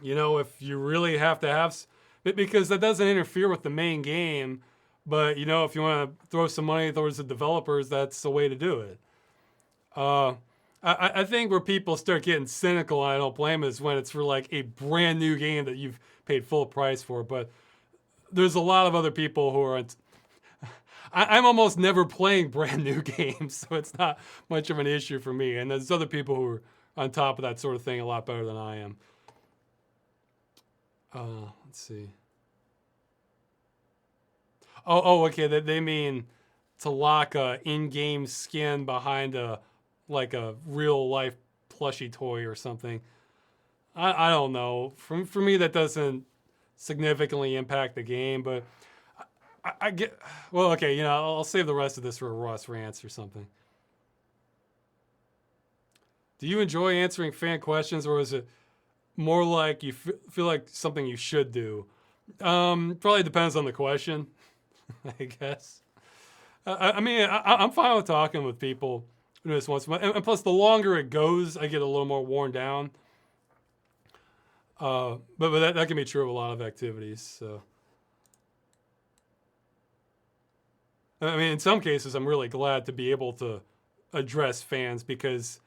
if you really have to have, because that doesn't interfere with the main game, but, if you want to throw some money towards the developers, that's the way to do it. I think where people start getting cynical, and I don't blame it, is when it's for like a brand new game that you've paid full price for. But there's a lot of other people who are. I'm almost never playing brand new games, so it's not much of an issue for me. And there's other people who are on top of that sort of thing a lot better than I am. Let's see. Okay. They mean to lock a in-game skin behind a real life plushie toy or something. I don't know. For me, that doesn't significantly impact the game, but I get, well, okay, I'll save the rest of this for Ross Rants or something. Do you enjoy answering fan questions, or is it more like you feel like something you should do? Probably depends on the question, I guess. I'm fine with talking with people this once in a while. And plus, the longer it goes, I get a little more worn down. But that can be true of a lot of activities. So, in some cases, I'm really glad to be able to address fans because,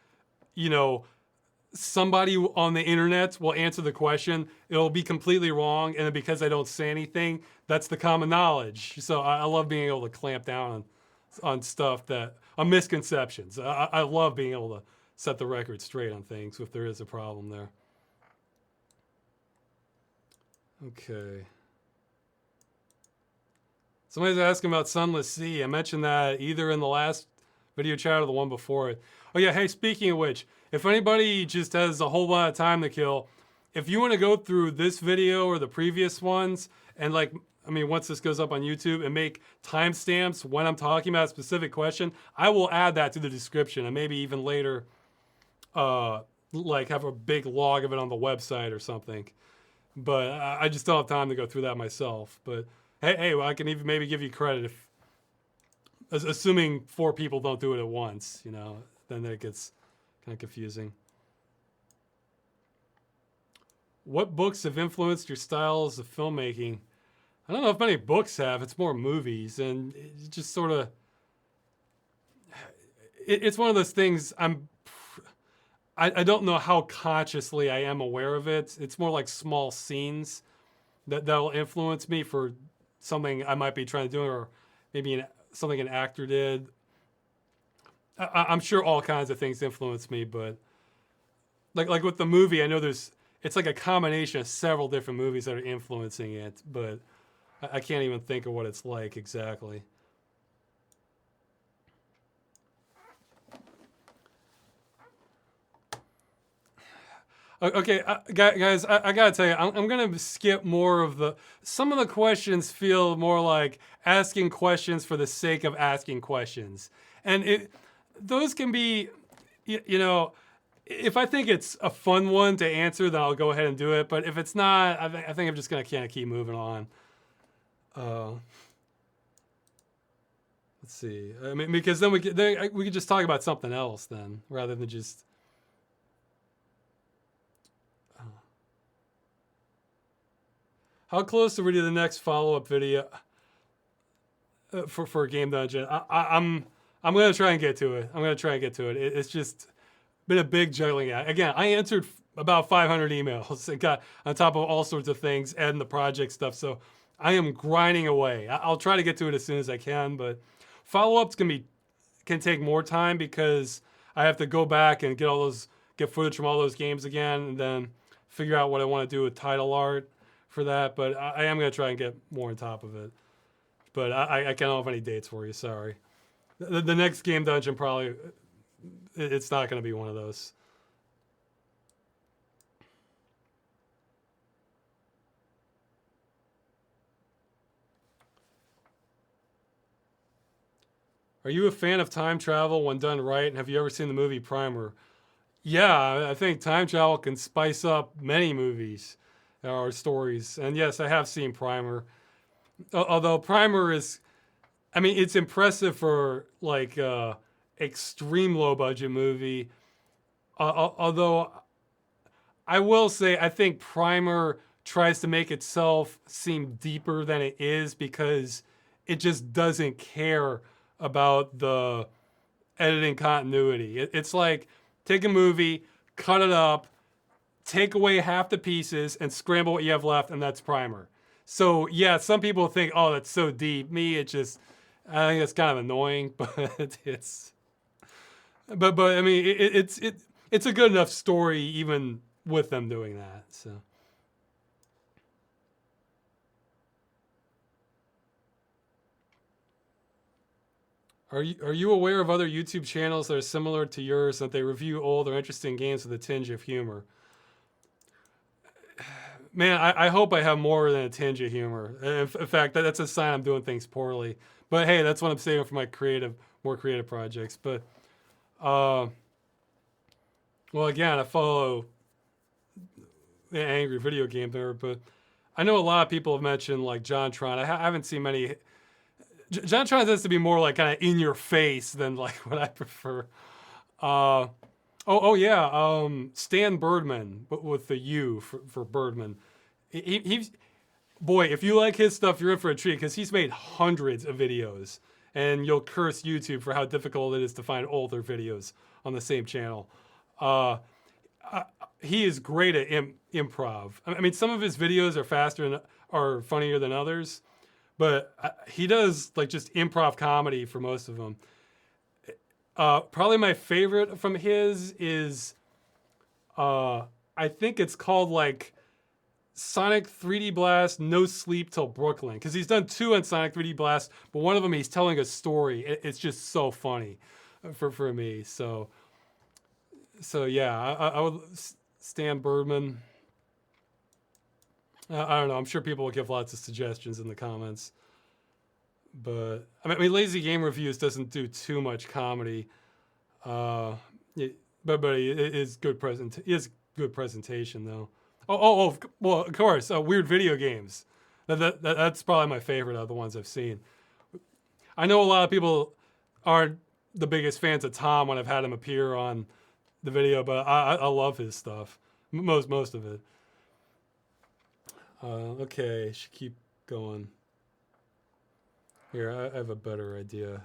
somebody on the internet will answer the question. It'll be completely wrong, and then because I don't say anything, that's the common knowledge. So I love being able to clamp down on stuff on misconceptions. I love being able to set the record straight on things if there is a problem there. Okay. Somebody's asking about Sunless Sea. I mentioned that either in the last video chat or the one before it. Oh yeah, hey, speaking of which, if anybody just has a whole lot of time to kill, if you want to go through this video or the previous ones and once this goes up on YouTube and make timestamps when I'm talking about a specific question, I will add that to the description and maybe even later have a big log of it on the website or something. But I just don't have time to go through that myself. But hey, well, I can even maybe give you credit if, assuming 4 people don't do it at once, then it gets kind of confusing. What books have influenced your styles of filmmaking? I don't know if many books have. It's more movies, and it just sort of. It's one of those things. I don't know how consciously I am aware of it. It's more like small scenes that'll influence me for something I might be trying to do, or maybe something an actor did. I'm sure all kinds of things influence me, but like with the movie, I know it's like a combination of several different movies that are influencing it, but I can't even think of what it's like exactly. Okay, guys, I gotta tell you, I'm gonna skip more of some of the questions feel more like asking questions for the sake of asking questions. And those can be, if I think it's a fun one to answer, then I'll go ahead and do it. But if it's not, I think I'm just gonna kind of keep moving on. Let's see. I mean, because then we could just talk about something else then, rather than just. How close are we to the next follow-up video for Game Dungeon? I'm gonna try and get to it. It's just been a big juggling act. Again, I answered about 500 emails and got on top of all sorts of things and the project stuff. So I am grinding away. I'll try to get to it as soon as I can, but follow-ups can take more time because I have to go back and get footage from all those games again, and then figure out what I want to do with title art for that. But I am going to try and get more on top of it. But I can't have any dates for you. Sorry. The next Game Dungeon probably, it's not going to be one of those. Are you a fan of time travel when done right? And have you ever seen the movie Primer? Yeah, I think time travel can spice up many movies or stories. And yes, I have seen Primer. Although Primer it's impressive for extreme low budget movie. Although I will say, I think Primer tries to make itself seem deeper than it is because it just doesn't care about the editing continuity. It's like, take a movie, cut it up, take away half the pieces, and scramble what you have left, and that's Primer. So yeah, some people think, oh, that's so deep. I think it's kind of annoying, but I mean, it's a good enough story even with them doing that. So. Are you aware of other YouTube channels that are similar to yours, that they review old or interesting games with a tinge of humor? Man, I hope I have more than a tinge of humor. In fact, that's a sign I'm doing things poorly. But hey, that's what I'm saving for my more creative projects. But, well, again, I follow the Angry Video Game Nerd, but I know a lot of people have mentioned like JonTron. I haven't seen many. JonTron tends to be more like kind of in your face than like what I prefer. Stan Birdman, but with the U for Birdman. Boy, if you like his stuff, you're in for a treat because he's made hundreds of videos, and you'll curse YouTube for how difficult it is to find older videos on the same channel. he is great at improv. I mean, some of his videos are faster and are funnier than others, but he does like just improv comedy for most of them. Probably my favorite from his is I think it's called like Sonic 3D Blast No Sleep Till Brooklyn, because he's done 2 on Sonic 3D Blast, but one of them he's telling a story. It's just so funny for me. So yeah, I would Stan Birdman. I don't know. I'm sure people will give lots of suggestions in the comments, but I mean, Lazy Game Reviews doesn't do too much comedy, but it is good good presentation though. Well, of course, Weird Video Games. That's probably my favorite of the ones I've seen. I know a lot of people aren't the biggest fans of Tom when I've had him appear on the video, but I love his stuff. Most of it. Okay, should keep going. Here, I have a better idea.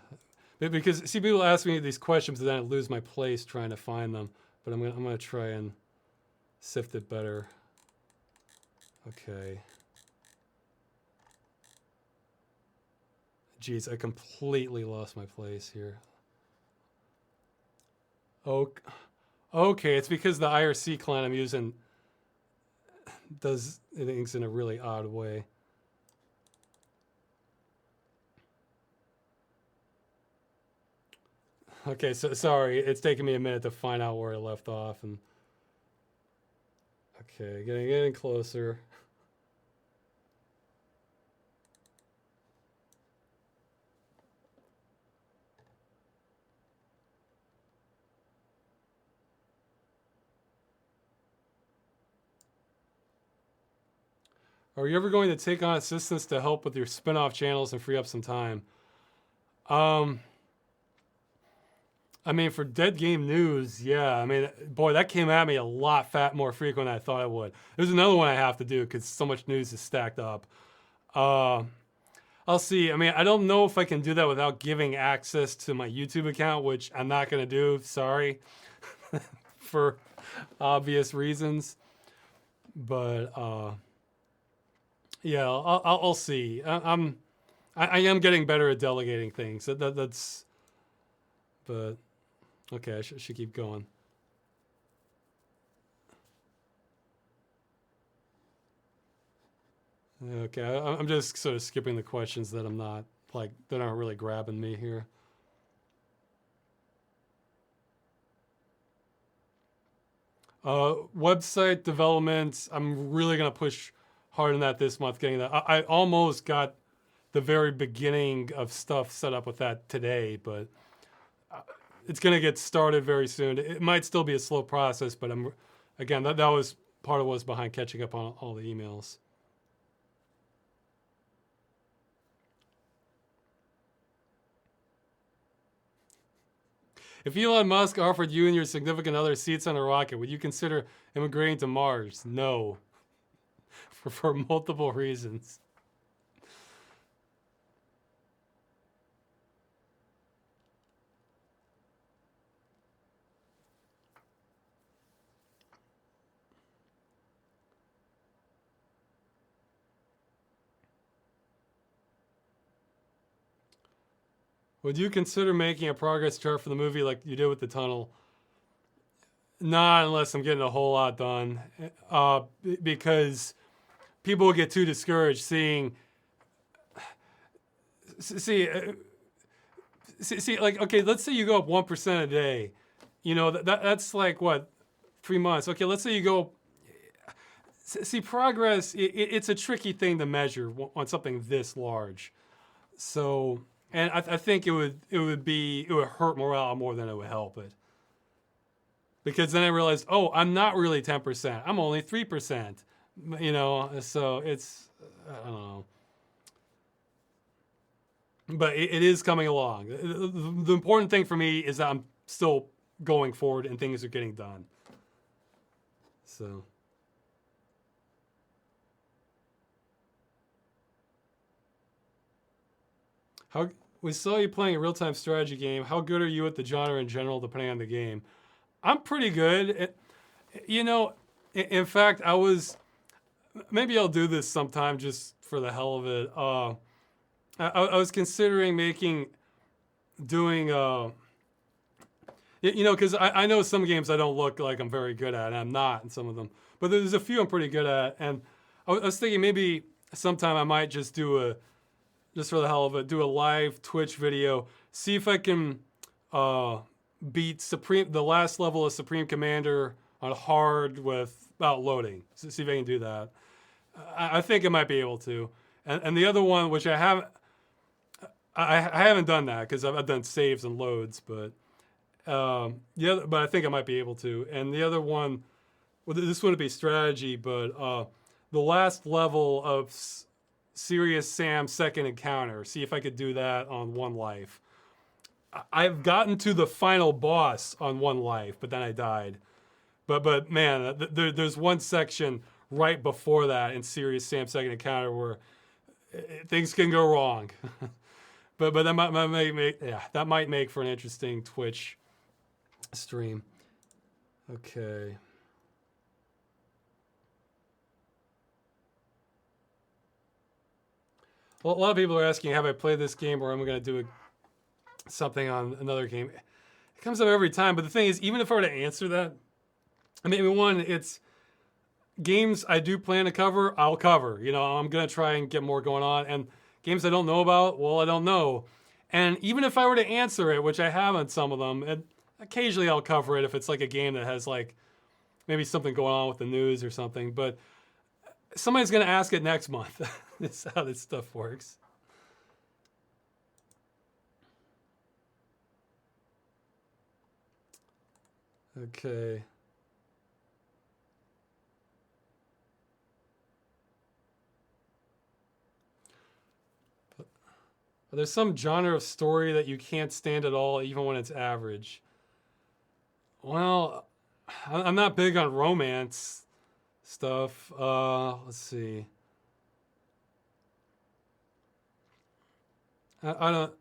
Because see, people ask me these questions, and then I lose my place trying to find them. But I'm gonna try and sift it better. Okay. Jeez, I completely lost my place here. Oh, okay, it's because the IRC client I'm using does things in a really odd way. Okay, so sorry, it's taking me a minute to find out where I left off, and okay, getting closer. Are you ever going to take on assistants to help with your spin-off channels and free up some time? I mean, for Dead Game News, yeah. I mean, boy, that came at me a lot more frequent than I thought it would. There's another one I have to do because so much news is stacked up. I'll see. I mean, I don't know if I can do that without giving access to my YouTube account, which I'm not going to do. Sorry. For obvious reasons. But, yeah, I'll see. I am getting better at delegating things. That's, but okay, I should keep going. Okay, I'm just sort of skipping the questions that I'm not like that aren't really grabbing me here. Website development. I'm really gonna push hard on that this month, getting that. I almost got the very beginning of stuff set up with that today, but it's going to get started very soon. It might still be a slow process, but again, that was part of what was behind catching up on all the emails. If Elon Musk offered you and your significant other seats on a rocket, would you consider immigrating to Mars? No. For multiple reasons. Would you consider making a progress chart for the movie like you did with the tunnel? Not unless I'm getting a whole lot done. Because people will get too discouraged seeing. See, like, okay, let's say you go up 1% a day. You know, that's like, what, 3 months? Okay, let's say you go. See, progress, it's a tricky thing to measure on something this large. So, and I think it would hurt morale more than it would help it. Because then I realized, oh, I'm not really 10%. I'm only 3%. You know, so it's, I don't know. But it is coming along. The important thing for me is that I'm still going forward and things are getting done. So. We saw you playing a real-time strategy game. How good are you at the genre in general, depending on the game? I'm pretty good. You know, in fact, maybe I'll do this sometime just for the hell of it. I was considering doing, because I know some games I don't look like I'm very good at, and I'm not in some of them. But there's a few I'm pretty good at, and I was thinking maybe sometime I might just just for the hell of it, do a live Twitch video, see if I can beat the last level of Supreme Commander on hard without loading. So see if I can do that. I think I might be able to. And the other one, which I haven't done that because I've done saves and loads, but but I think I might be able to. And the other one, well, this wouldn't be strategy, but the last level of Serious Sam's second encounter. See if I could do that on one life. I've gotten to the final boss on one life, but then I died. But man, there's one section right before that in Serious Sam's second encounter where things can go wrong. but that might make for an interesting Twitch stream. Okay. Well, a lot of people are asking, have I played this game, or am I going to do something on another game? It comes up every time, but the thing is, even if I were to answer that, I mean, one, it's games I do plan to cover, I'll cover. I'm going to try and get more going on. And games I don't know about, well, I don't know. And even if I were to answer it, which I haven't some of them, and occasionally I'll cover it if it's like a game that has like maybe something going on with the news or something. But somebody's going to ask it next month. That's how this stuff works. Okay. There's some genre of story that you can't stand at all, even when it's average. Well, I'm not big on romance stuff. Let's see. I don't.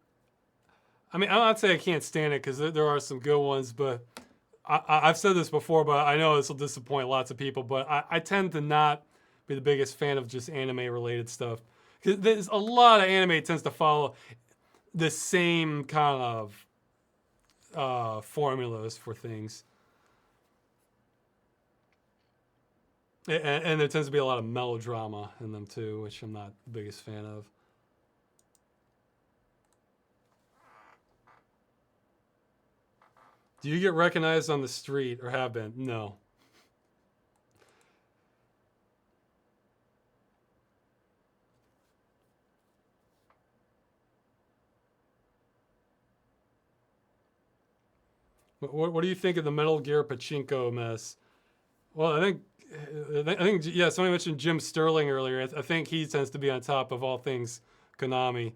I mean, I'm not saying I can't stand it because there are some good ones, but I've said this before, but I know this will disappoint lots of people. But I tend to not be the biggest fan of just anime-related stuff. Because there's a lot of anime tends to follow the same kind of formulas for things. And there tends to be a lot of melodrama in them too, which I'm not the biggest fan of. Do you get recognized on the street or have been? No. What do you think of the Metal Gear Pachinko mess? Well, I think yeah, somebody mentioned Jim Sterling earlier. I think he tends to be on top of all things Konami.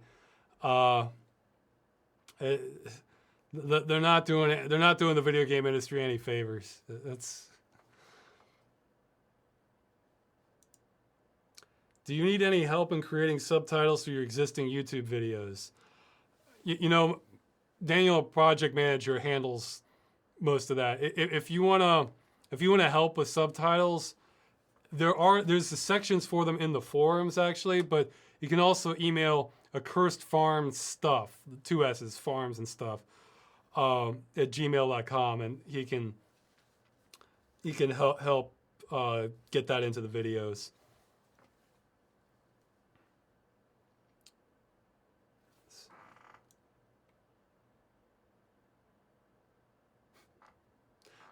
They're not doing it. They're not doing the video game industry any favors. Do you need any help in creating subtitles for your existing YouTube videos? Daniel, project manager, handles most of that. If you wanna help with subtitles, there's the sections for them in the forums actually, but you can also email Accursed Farm Stuff, 2 S's, farms and stuff, at gmail.com, and he can help get that into the videos.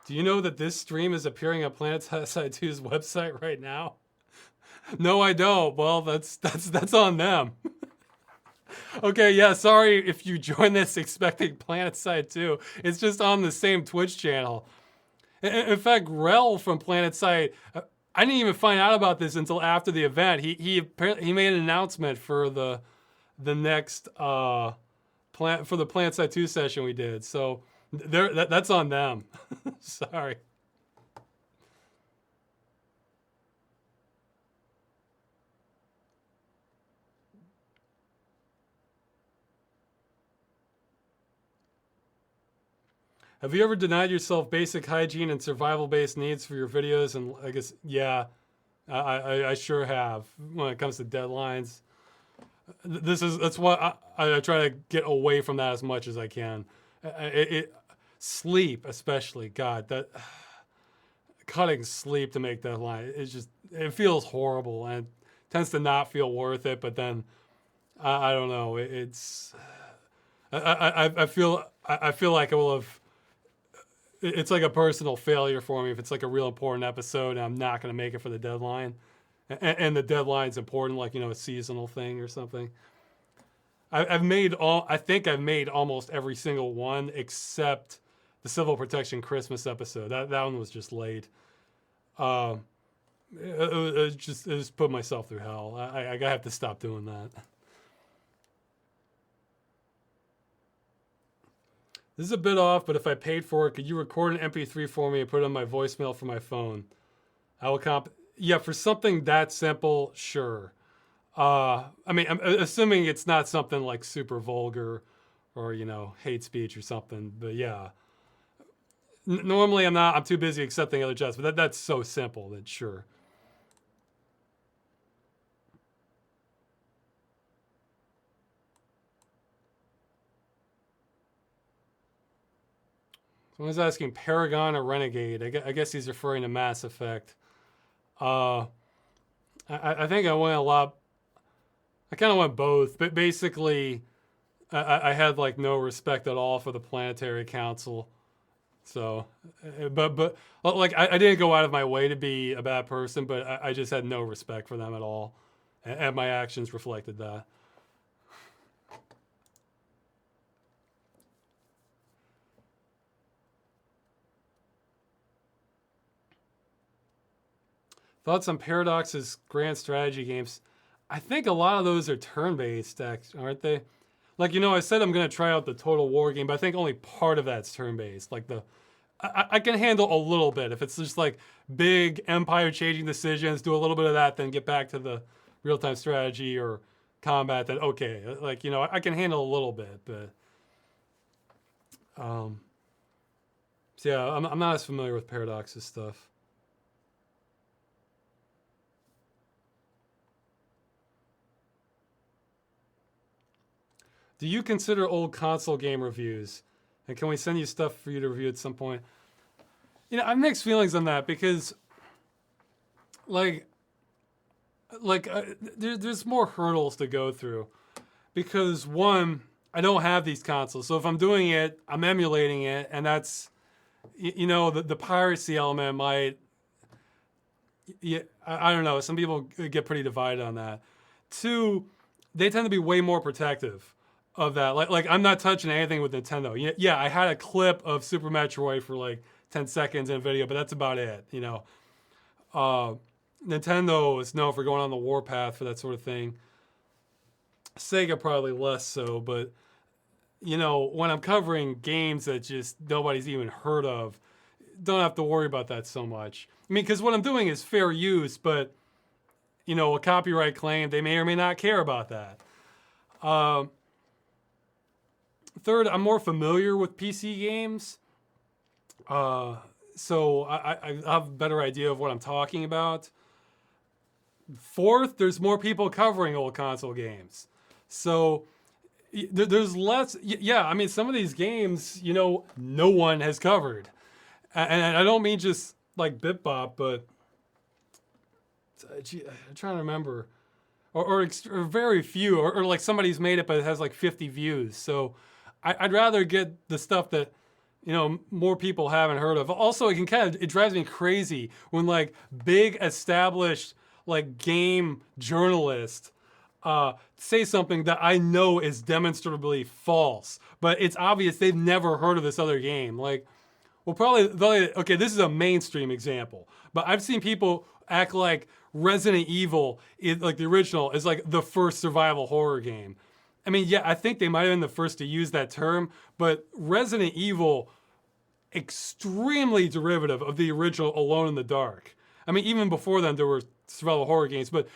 Do you know that this stream is appearing on Planetside 2's website right now? No, I don't. Well, that's on them. Okay, yeah, sorry if you join this expecting Planetside 2. It's just on the same Twitch channel. In fact, Rel from Planetside, I didn't even find out about this until after the event. He made an announcement for the next for the Planetside 2 session we did. So that's on them. Sorry. Have you ever denied yourself basic hygiene and survival-based needs for your videos? And I guess, yeah, I sure have when it comes to deadlines. That's why I try to get away from that as much as I can. Sleep, especially, God, that cutting sleep to make deadline, it feels horrible and it tends to not feel worth it. But then I don't know. I feel like I will have. It's like a personal failure for me if it's like a real important episode and I'm not going to make it for the deadline, and the deadline's important, like a seasonal thing or something. I think I've made almost every single one except the Civil Protection Christmas episode. That one was just late. It just put myself through hell. I gotta have to stop doing that. This is a bit off, but if I paid for it, could you record an MP3 for me and put it on my voicemail for my phone? I will Yeah, for something that simple, sure. I mean, I'm assuming it's not something like super vulgar or, hate speech or something. But yeah, normally I'm too busy accepting other chats, but that's so simple that sure. Someone's asking Paragon or Renegade. I guess he's referring to Mass Effect. I think I went a lot. I kind of went both, but basically, I had like no respect at all for the Planetary Council. So, but like I didn't go out of my way to be a bad person, but I just had no respect for them at all, and my actions reflected that. Thoughts on Paradox's grand strategy games? I think a lot of those are turn-based, aren't they? Like, I said I'm going to try out the Total War game, but I think only part of that's turn-based. Like, I can handle a little bit. If it's just like big empire-changing decisions, do a little bit of that, then get back to the real-time strategy or combat, then okay. Like, I can handle a little bit, but... So yeah, I'm not as familiar with Paradox's stuff. Do you consider old console game reviews? And can we send you stuff for you to review at some point? I have mixed feelings on that because, there's more hurdles to go through. Because one, I don't have these consoles, so if I'm doing it, I'm emulating it, and that's, the piracy element might. Yeah, I don't know. Some people get pretty divided on that. Two, they tend to be way more protective of that. Like I'm not touching anything with Nintendo. Yeah, I had a clip of Super Metroid for like 10 seconds in a video, but that's about it. Nintendo is known for going on the warpath for that sort of thing. Sega probably less so, but when I'm covering games that just nobody's even heard of, don't have to worry about that so much. I mean, because what I'm doing is fair use, but a copyright claim, they may or may not care about that. Third, I'm more familiar with PC games, so I have a better idea of what I'm talking about. Fourth, there's more people covering old console games, so there's less. Yeah, I mean, some of these games, no one has covered, and I don't mean just like BitBop, but I'm trying to remember, or very few, or like somebody's made it but it has like 50 views, so. I'd rather get the stuff that, more people haven't heard of. Also, it drives me crazy when like big established like game journalists say something that I know is demonstrably false, but it's obvious they've never heard of this other game. Like, well, probably, okay, this is a mainstream example, but I've seen people act like Resident Evil, like the original, is like the first survival horror game. I mean, yeah, I think they might have been the first to use that term, but Resident Evil, extremely derivative of the original Alone in the Dark. I mean, even before then, there were survival horror games, but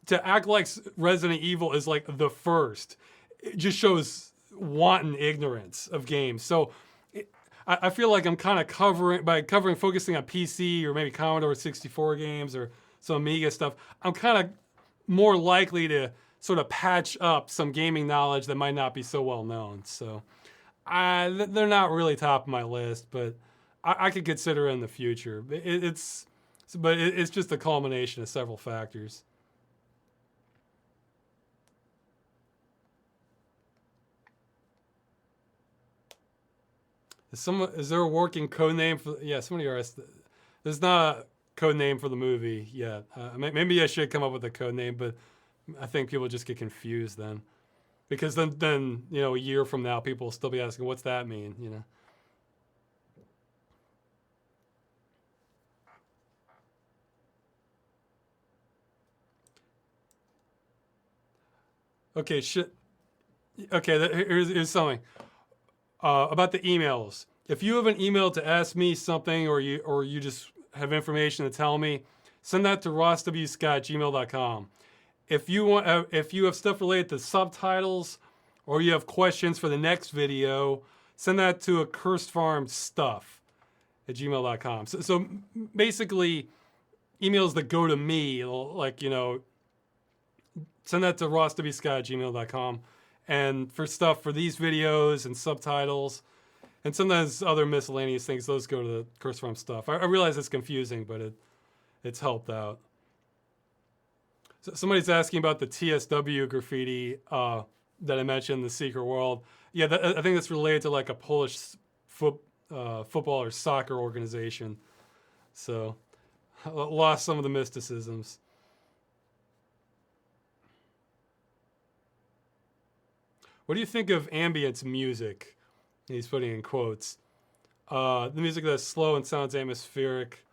to act like Resident Evil is like the first, it just shows wanton ignorance of games. So I feel like I'm kind of focusing on PC or maybe Commodore 64 games or some Amiga stuff. I'm kind of more likely to sort of patch up some gaming knowledge that might not be so well known. So they're not really top of my list, but I could consider it in the future. It's just a culmination of several factors. Is there a working code name for? Yeah, somebody asked. There's not a code name for the movie yet. Maybe I should come up with a code name, but I think people just get confused then, because then a year from now, people will still be asking, "What's that mean?" Okay, shit. Okay, here's something about the emails. If you have an email to ask me something, or you just have information to tell me, send that to rosswscott@gmail.com. If you have stuff related to subtitles, or you have questions for the next video, send that to accursedfarmstuff@gmail.com. So basically, emails that go to me, like send that to rosswscott@gmail.com. And for stuff for these videos and subtitles, and sometimes other miscellaneous things, those go to the Accursed Farm stuff. I realize it's confusing, but it's helped out. So somebody's asking about the TSW graffiti that I mentioned, the Secret World. Yeah, I think that's related to like a Polish football or soccer organization. So lost some of the mysticisms. What do you think of ambience music? He's putting in quotes. The music that's slow and sounds atmospheric.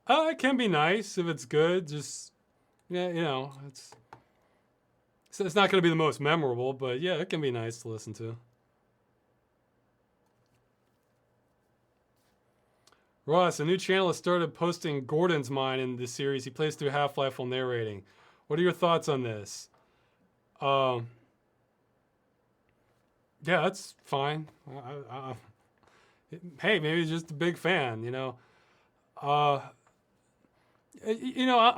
It can be nice if it's good. Just, yeah, it's not going to be the most memorable, but yeah, it can be nice to listen to. Ross, a new channel has started posting Gordon's Mine in the series he plays through Half-Life while narrating. What are your thoughts on this? Yeah, that's fine. Hey, maybe he's just a big fan, I'm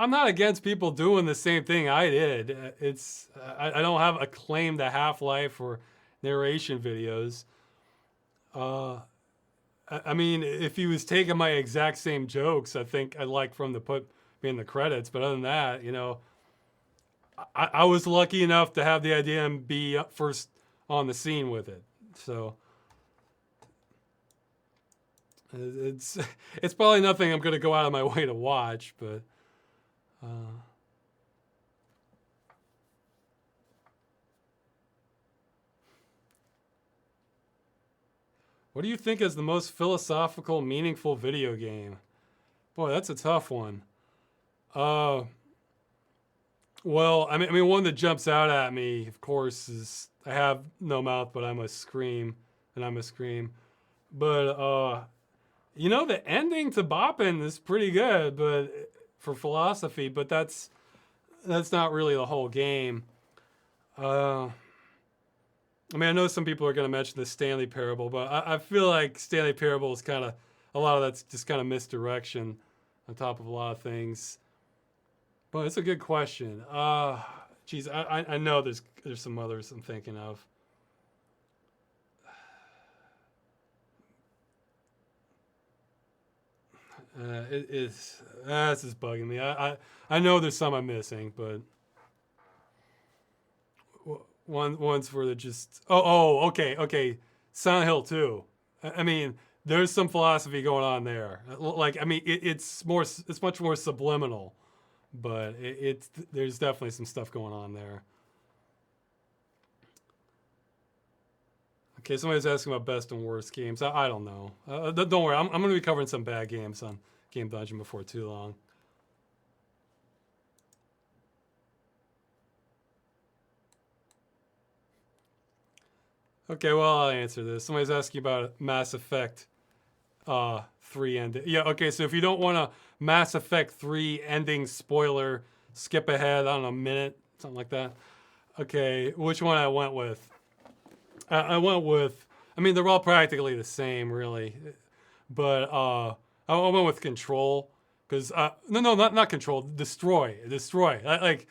not against people doing the same thing I did. I don't have a claim to Half-Life or narration videos. I mean, if he was taking my exact same jokes, I think I'd like for him to put me in the credits. But other than that, I was lucky enough to have the idea and be up first on the scene with it. So it's probably nothing I'm going to go out of my way to watch, but what do you think is the most philosophical, meaningful video game? Boy, that's a tough one. Well, I mean, one that jumps out at me, of course, is I have no mouth, but I must scream, and I must scream. But the ending to Boppin' is pretty good, but for philosophy, but that's not really the whole game. I mean, I know some people are going to mention the Stanley Parable, but I feel like Stanley Parable is kind of a lot of that's just kind of misdirection on top of a lot of things. But it's a good question. Geez, I know there's some others I'm thinking of. This is bugging me. I know there's some I'm missing, but ones where they're just okay. Silent Hill 2. I mean, there's some philosophy going on there. Like, I mean, it's much more subliminal. But there's definitely some stuff going on there. Okay, somebody's asking about best and worst games. I don't know. Don't worry, I'm going to be covering some bad games on Game Dungeon before too long. Okay, well, I'll answer this. Somebody's asking about Mass Effect 3 ending. Yeah, okay, so if you don't want a Mass Effect 3 ending spoiler, skip ahead, I don't know, a minute, something like that. Okay, which one I went with? I went with I mean, they're all practically the same, really. But I went with Control because no, not Control. Destroy. Like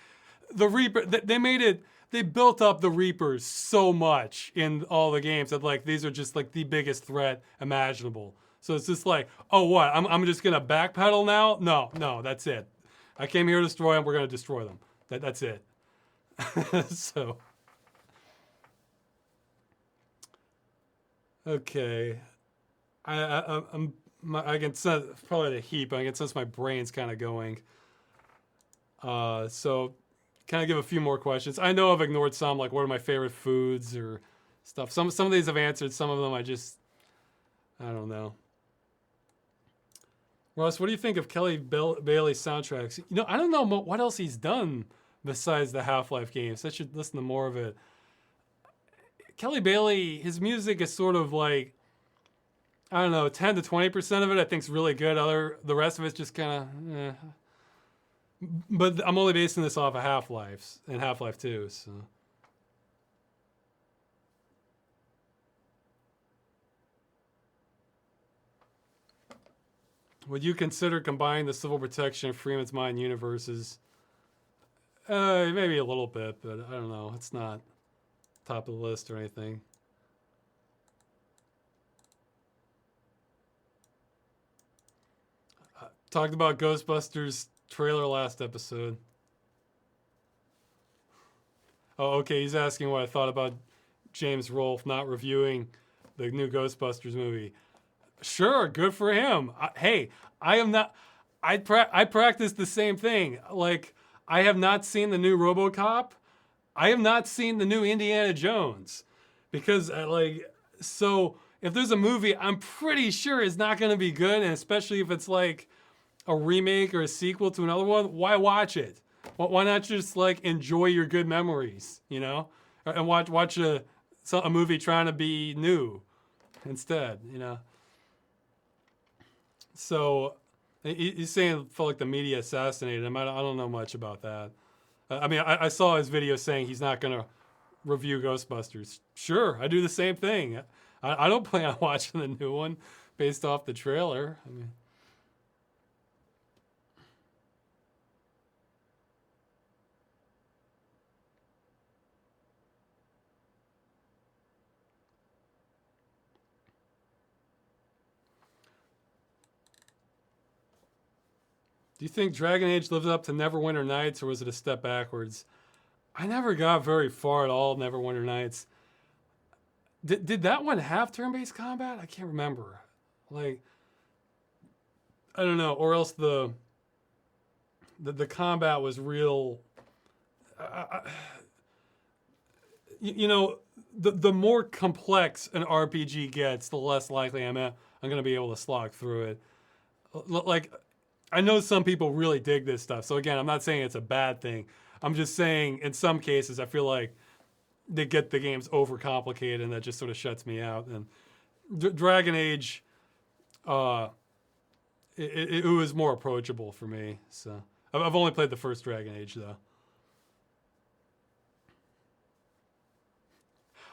the Reaper. They made it. They built up the Reapers so much in all the games that like these are just like the biggest threat imaginable. So it's just like, oh what? I'm just gonna backpedal now? No, that's it. I came here to destroy them. We're gonna destroy them. That's it. So okay. I can sense probably the heat, but I can sense my brain's kind of going. So can I give a few more questions? I know I've ignored some, like what are my favorite foods or stuff. Some of these I've answered. Some of them I don't know. Russ, what do you think of Kelly Bailey's soundtracks? You know, I don't know what else he's done besides the Half-Life games. I should listen to more of it. Kelly Bailey, his music is sort of like, I don't know, 10 to 20% of it I think's really good. The rest of it's just kind of, But I'm only basing this off of Half-Life and Half-Life 2, so. Would you consider combining the Civil Protection and Freeman's Mind universes? Maybe a little bit, but I don't know. It's not top of the list or anything. Talked about Ghostbusters trailer last episode. Oh, okay. He's asking what I thought about James Rolfe not reviewing the new Ghostbusters movie. Sure, good for him. Hey, I am not. I practice the same thing. Like, I have not seen the new RoboCop. I have not seen the new Indiana Jones, because so if there's a movie I'm pretty sure is not going to be good, and especially if it's like a remake or a sequel to another one, why watch it? Why not just like enjoy your good memories, you know, and watch a movie trying to be new instead, you know. So he's saying it felt like the media assassinated him. I don't know much about that. I mean, I saw his video saying he's not going to review Ghostbusters. Sure, I do the same thing. I don't plan on watching the new one based off the trailer. I mean, do you think Dragon Age lives up to Neverwinter Nights, or was it a step backwards? I never got very far at all, Neverwinter Nights. Did that one have turn-based combat? I can't remember. Like, I don't know. Or else the combat was real. You know, the more complex an RPG gets, the less likely I'm going to be able to slog through it. Like, I know some people really dig this stuff. So again, I'm not saying it's a bad thing. I'm just saying in some cases, I feel like they get the games overcomplicated, and that just sort of shuts me out. And Dragon Age, it was more approachable for me. So I've only played the first Dragon Age though.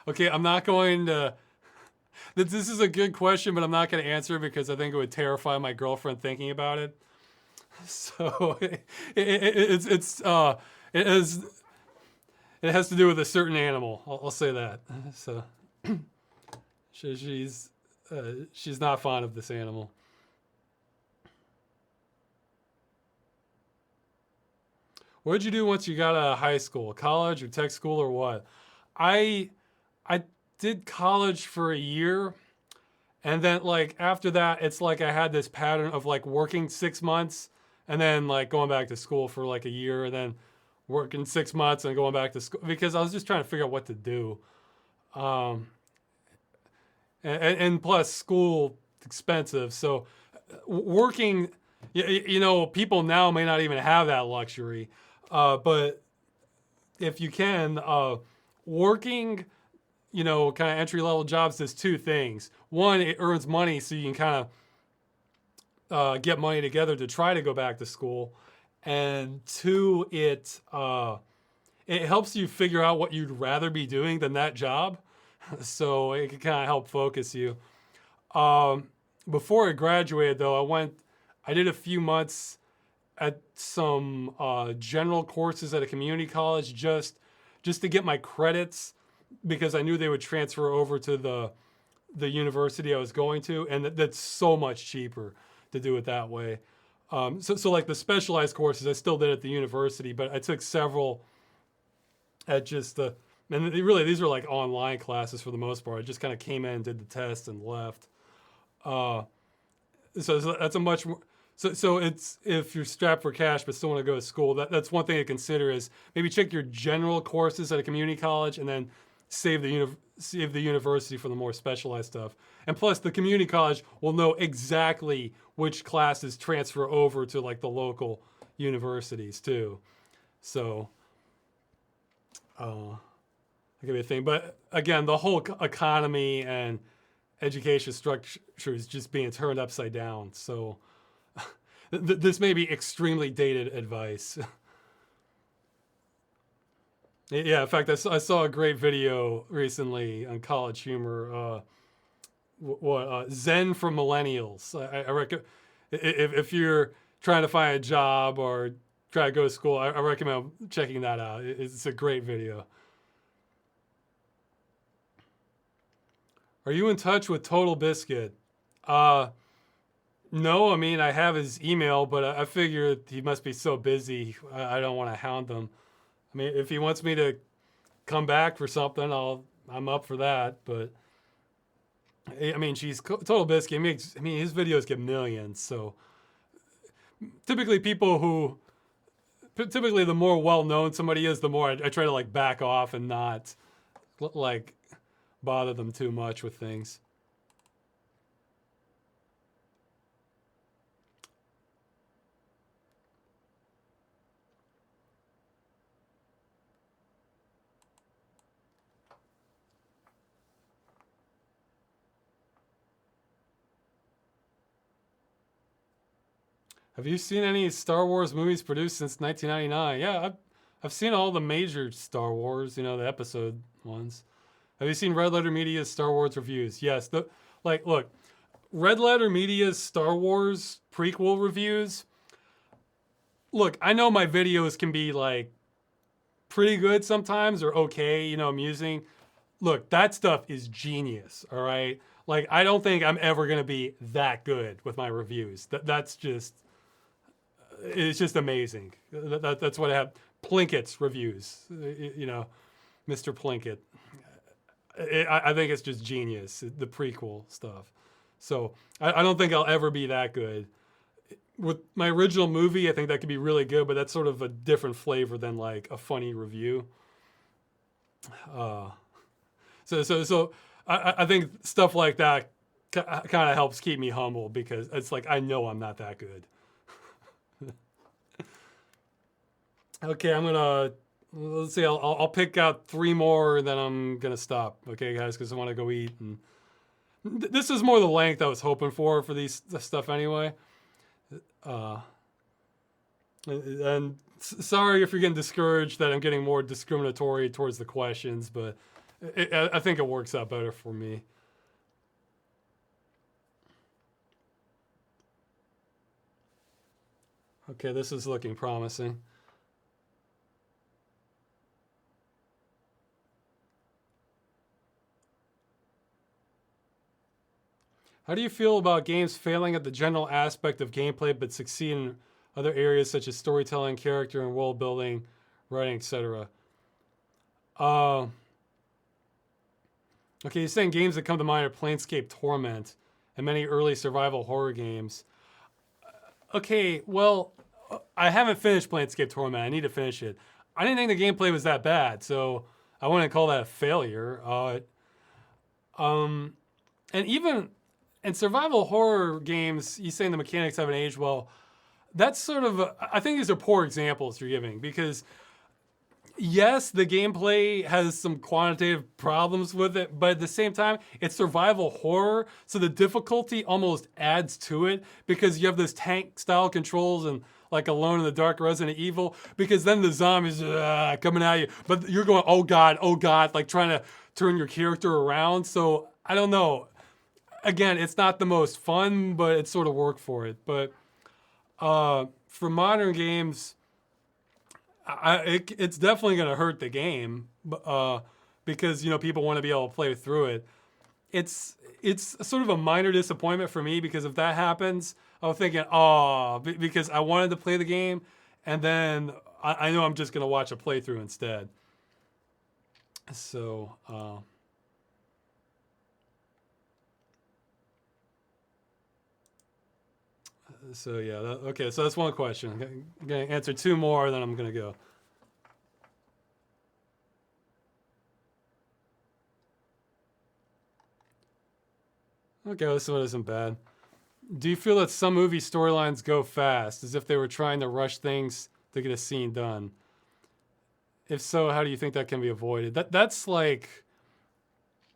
Okay, I'm not going to. This is a good question, but I'm not going to answer it because I think it would terrify my girlfriend thinking about it. So it has to do with a certain animal. I'll say that. So she's not fond of this animal. What did you do once you got out of high school? College or tech school or what? I did college for a year, and then like after that, it's like I had this pattern of like working 6 months and then like going back to school for like a year, and then working 6 months and going back to school, because I was just trying to figure out what to do. And plus school expensive. So working, you know, people now may not even have that luxury. But if you can, working, you know, kind of entry level jobs does two things. One, it earns money so you can kind of get money together to try to go back to school, and two, it helps you figure out what you'd rather be doing than that job. so it can kind of help focus you. Um, Before I graduated, though, I did a few months at some general courses at a community college just to get my credits because I knew they would transfer over to the university I was going to, and that's so much cheaper to do it that way. So like the specialized courses, I still did at the university, but I took several at just and these were like online classes for the most part. I just kind of came in, did the test, and left. Uh, so that's a much more. So it's if you're strapped for cash but still want to go to school, that's one thing to consider is maybe check your general courses at a community college and then save the university for the more specialized stuff. And plus, the community college will know exactly which classes transfer over to like the local universities too. So that could be a thing. But again, the whole economy and education structure is just being turned upside down. So this may be extremely dated advice. Yeah, in fact, I saw a great video recently on College Humor. Zen for Millennials. I recommend if you're trying to find a job or try to go to school, I recommend checking that out. It's a great video. Are you in touch with Total Biscuit? No, I mean, I have his email, but I figured he must be so busy. I don't want to hound him. I mean, if he wants me to come back for something, I'm up for that. But I mean, she's Total Biscuit. I mean, his videos get millions. So typically, the more well known somebody is, the more I try to like back off and not like bother them too much with things. Have you seen any Star Wars movies produced since 1999? Yeah, I've seen all the major Star Wars, the episode ones. Have you seen Red Letter Media's Star Wars reviews? Yes. Look, Red Letter Media's Star Wars prequel reviews. Look, I know my videos can be like pretty good sometimes or okay, amusing. Look, that stuff is genius, all right? Like, I don't think I'm ever going to be that good with my reviews. It's just amazing. That's what I have. Plinkett's reviews, Mr. Plinkett. I think it's just genius, the prequel stuff. So I don't think I'll ever be that good. With my original movie, I think that could be really good, but that's sort of a different flavor than like a funny review. So I think stuff like that kind of helps keep me humble because it's like I know I'm not that good. Okay, let's see. I'll pick out 3 more, then I'm gonna stop. Okay, guys, because I want to go eat. And this is more the length I was hoping for this stuff anyway. And sorry if you're getting discouraged that I'm getting more discriminatory towards the questions, but I think it works out better for me. Okay, this is looking promising. How do you feel about games failing at the general aspect of gameplay but succeed in other areas such as storytelling, character and world building, writing, etc.? Okay, you're saying games that come to mind are Planescape Torment and many early survival horror games. Okay, well, I haven't finished Planescape Torment. I need to finish it. I didn't think the gameplay was that bad, so I wouldn't call that a failure. And even in survival horror games, you saying the mechanics haven't aged well. That's sort of, I think these are poor examples you're giving because yes, the gameplay has some quantitative problems with it, but at the same time, it's survival horror, so the difficulty almost adds to it because you have those tank-style controls and like Alone in the Dark, Resident Evil, because then the zombies coming at you, but you're going, oh God, like trying to turn your character around. So I don't know. Again, it's not the most fun, but it sort of worked for it. But for modern games, it's definitely going to hurt the game because people want to be able to play through it. It's sort of a minor disappointment for me because if that happens, I was thinking, because I wanted to play the game, and then I know I'm just going to watch a playthrough instead. So. So yeah, okay. So that's one question. I'm gonna answer two more, then I'm gonna go. Okay, this one isn't bad. Do you feel that some movie storylines go fast, as if they were trying to rush things to get a scene done? If so, how do you think that can be avoided? That's like,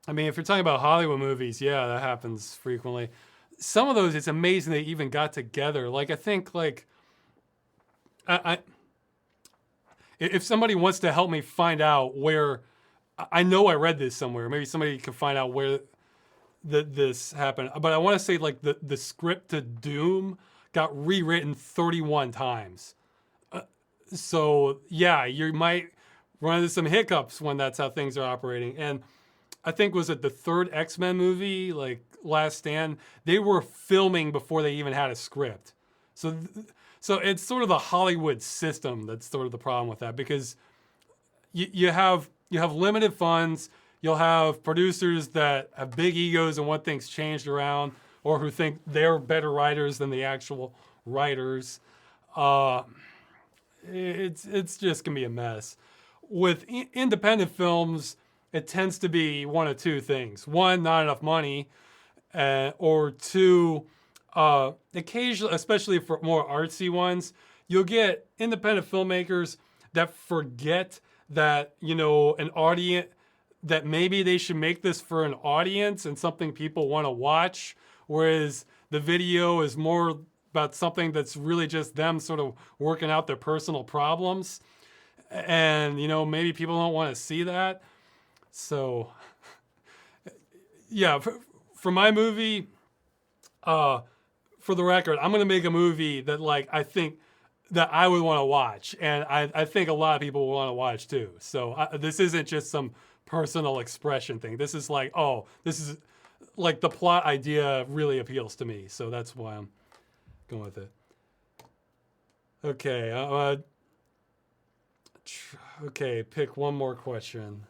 I mean, if you're talking about Hollywood movies, yeah, that happens frequently. Some of those, it's amazing they even got together. Like, I think, like, if somebody wants to help me find out where, I know I read this somewhere. Maybe somebody can find out where this happened. But I want to say, like, the script to Doom got rewritten 31 times. So, yeah, you might run into some hiccups when that's how things are operating. And I think, was it the third X-Men movie, like Last Stand? They were filming before they even had a script. So it's sort of the Hollywood system that's sort of the problem with that, because you have limited funds. You'll have producers that have big egos and want things changed around, or who think they're better writers than the actual writers. It's just gonna be a mess. With independent films, it tends to be one of two things. One, not enough money, or two, occasionally, especially for more artsy ones, you'll get independent filmmakers that forget that, an audience, that maybe they should make this for an audience and something people want to watch, whereas the video is more about something that's really just them sort of working out their personal problems. And, maybe people don't want to see that. So, yeah, for my movie, for the record, I'm going to make a movie that, like, I think that I would want to watch. And I think a lot of people will want to watch too. So this isn't just some personal expression thing. This is like, this is like the plot idea really appeals to me. So that's why I'm going with it. Okay. Okay, pick one more question.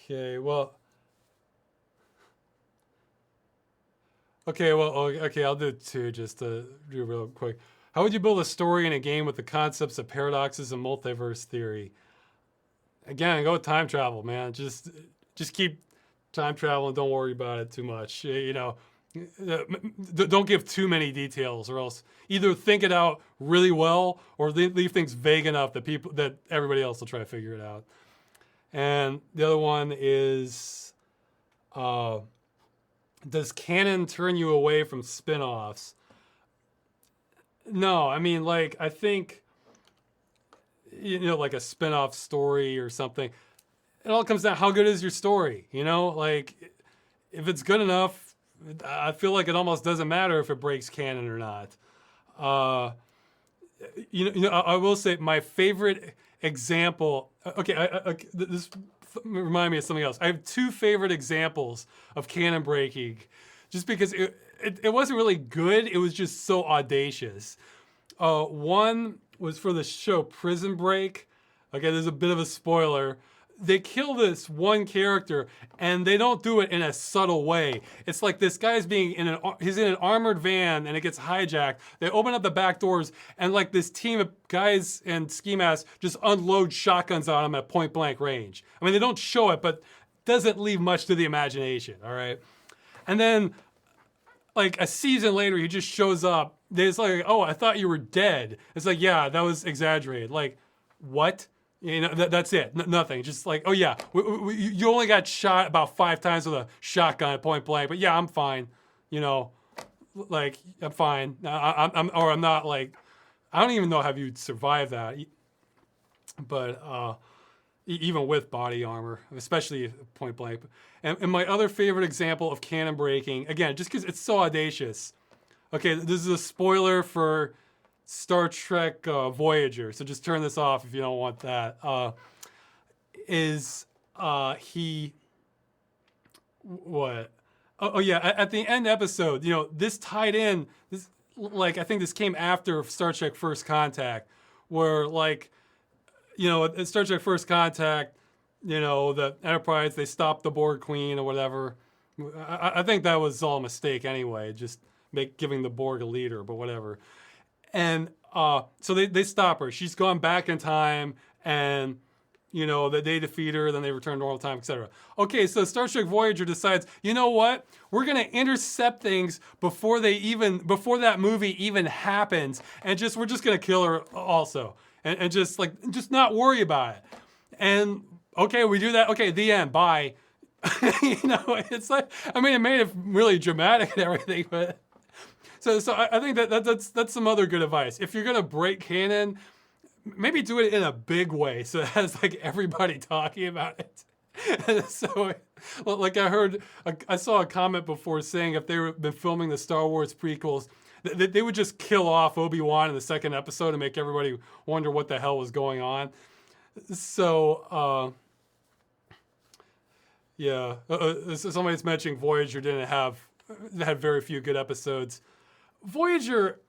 Okay, well, I'll do two just to do real quick. How would you build a story in a game with the concepts of paradoxes and multiverse theory? Again, go with time travel, man. Just keep time travel and don't worry about it too much. Don't give too many details, or else either think it out really well or leave things vague enough that everybody else will try to figure it out. And the other one is, does canon turn you away from spin-offs? No, I mean, like, I think, like a spin-off story or something, it all comes down, how good is your story? Like, if it's good enough, I feel like it almost doesn't matter if it breaks canon or not. I will say my favorite example. Okay, this remind me of something else. I have two favorite examples of canon breaking, just because it wasn't really good. It was just so audacious. One was for the show Prison Break. Okay, there's a bit of a spoiler. They kill this one character, and they don't do it in a subtle way. It's like this guy's he's in an armored van, and it gets hijacked. They open up the back doors, and like this team of guys in ski masks just unload shotguns on him at point blank range. I mean, they don't show it, but doesn't leave much to the imagination. All right, and then like a season later, he just shows up. It's like, oh, I thought you were dead. It's like, yeah, that was exaggerated. Like, what? You know, that's it. Nothing. Just like, oh yeah, you only got shot about 5 times with a shotgun at point blank. But yeah, I'm fine. You know, like I'm fine. I'm not like, I don't even know how you'd survive that. But even with body armor, especially point blank. And my other favorite example of cannon breaking, again, just because it's so audacious. Okay, this is a spoiler for Star Trek Voyager, so just turn this off if you don't want that. What? Oh yeah, at the end episode, you know, this tied in, this, like, I think this came after Star Trek First Contact, where, like, you know, at Star Trek First Contact, you know, the Enterprise, they stopped the Borg Queen or whatever. I think that was all a mistake anyway, just giving the Borg a leader, but whatever. And so they stop her. She's gone back in time, and, you know, that they defeat her, then they return to normal time, etc. Okay, so Star Trek Voyager decides, you know what? We're gonna intercept things before that movie even happens, and we're just gonna kill her also. And just not worry about it. And okay, we do that. Okay, the end. Bye. You know, it's like, I mean, it made it really dramatic and everything, but so I think that's some other good advice. If you're gonna break canon, maybe do it in a big way, so it has like everybody talking about it. And so, like I saw a comment before saying if they were been filming the Star Wars prequels, they would just kill off Obi-Wan in the second episode and make everybody wonder what the hell was going on. So, yeah. Somebody's mentioning Voyager had very few good episodes. Voyager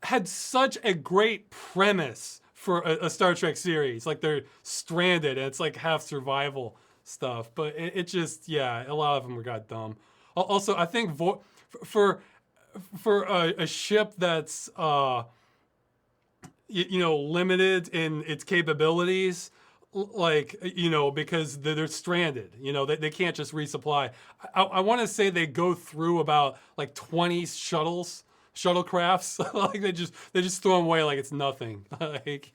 had such a great premise for a Star Trek series. Like, they're stranded and it's like half survival stuff. But it just, yeah, a lot of them got dumb. Also, I think for a ship that's you know, limited in its capabilities, like, you know, because they're stranded, you know, they can't just resupply. I want to say they go through about like 20 shuttlecrafts. Like they just throw them away like it's nothing. Like,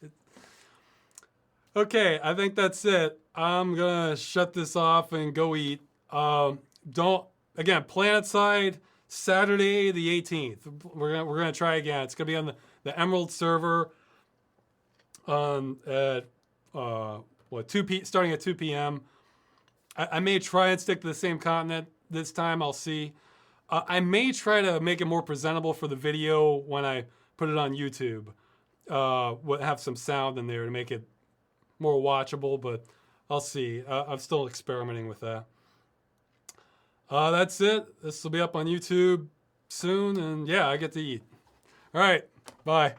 okay, I think that's it. I'm gonna shut this off and go eat. Again, Planetside, Saturday the 18th. We're gonna try again. It's gonna be on the Emerald server. At starting at 2 p.m. I may try and stick to the same continent this time. I'll see. I may try to make it more presentable for the video when I put it on YouTube. Have some sound in there to make it more watchable, but I'll see. I'm still experimenting with that. That's it. This will be up on YouTube soon, and yeah, I get to eat. All right, bye.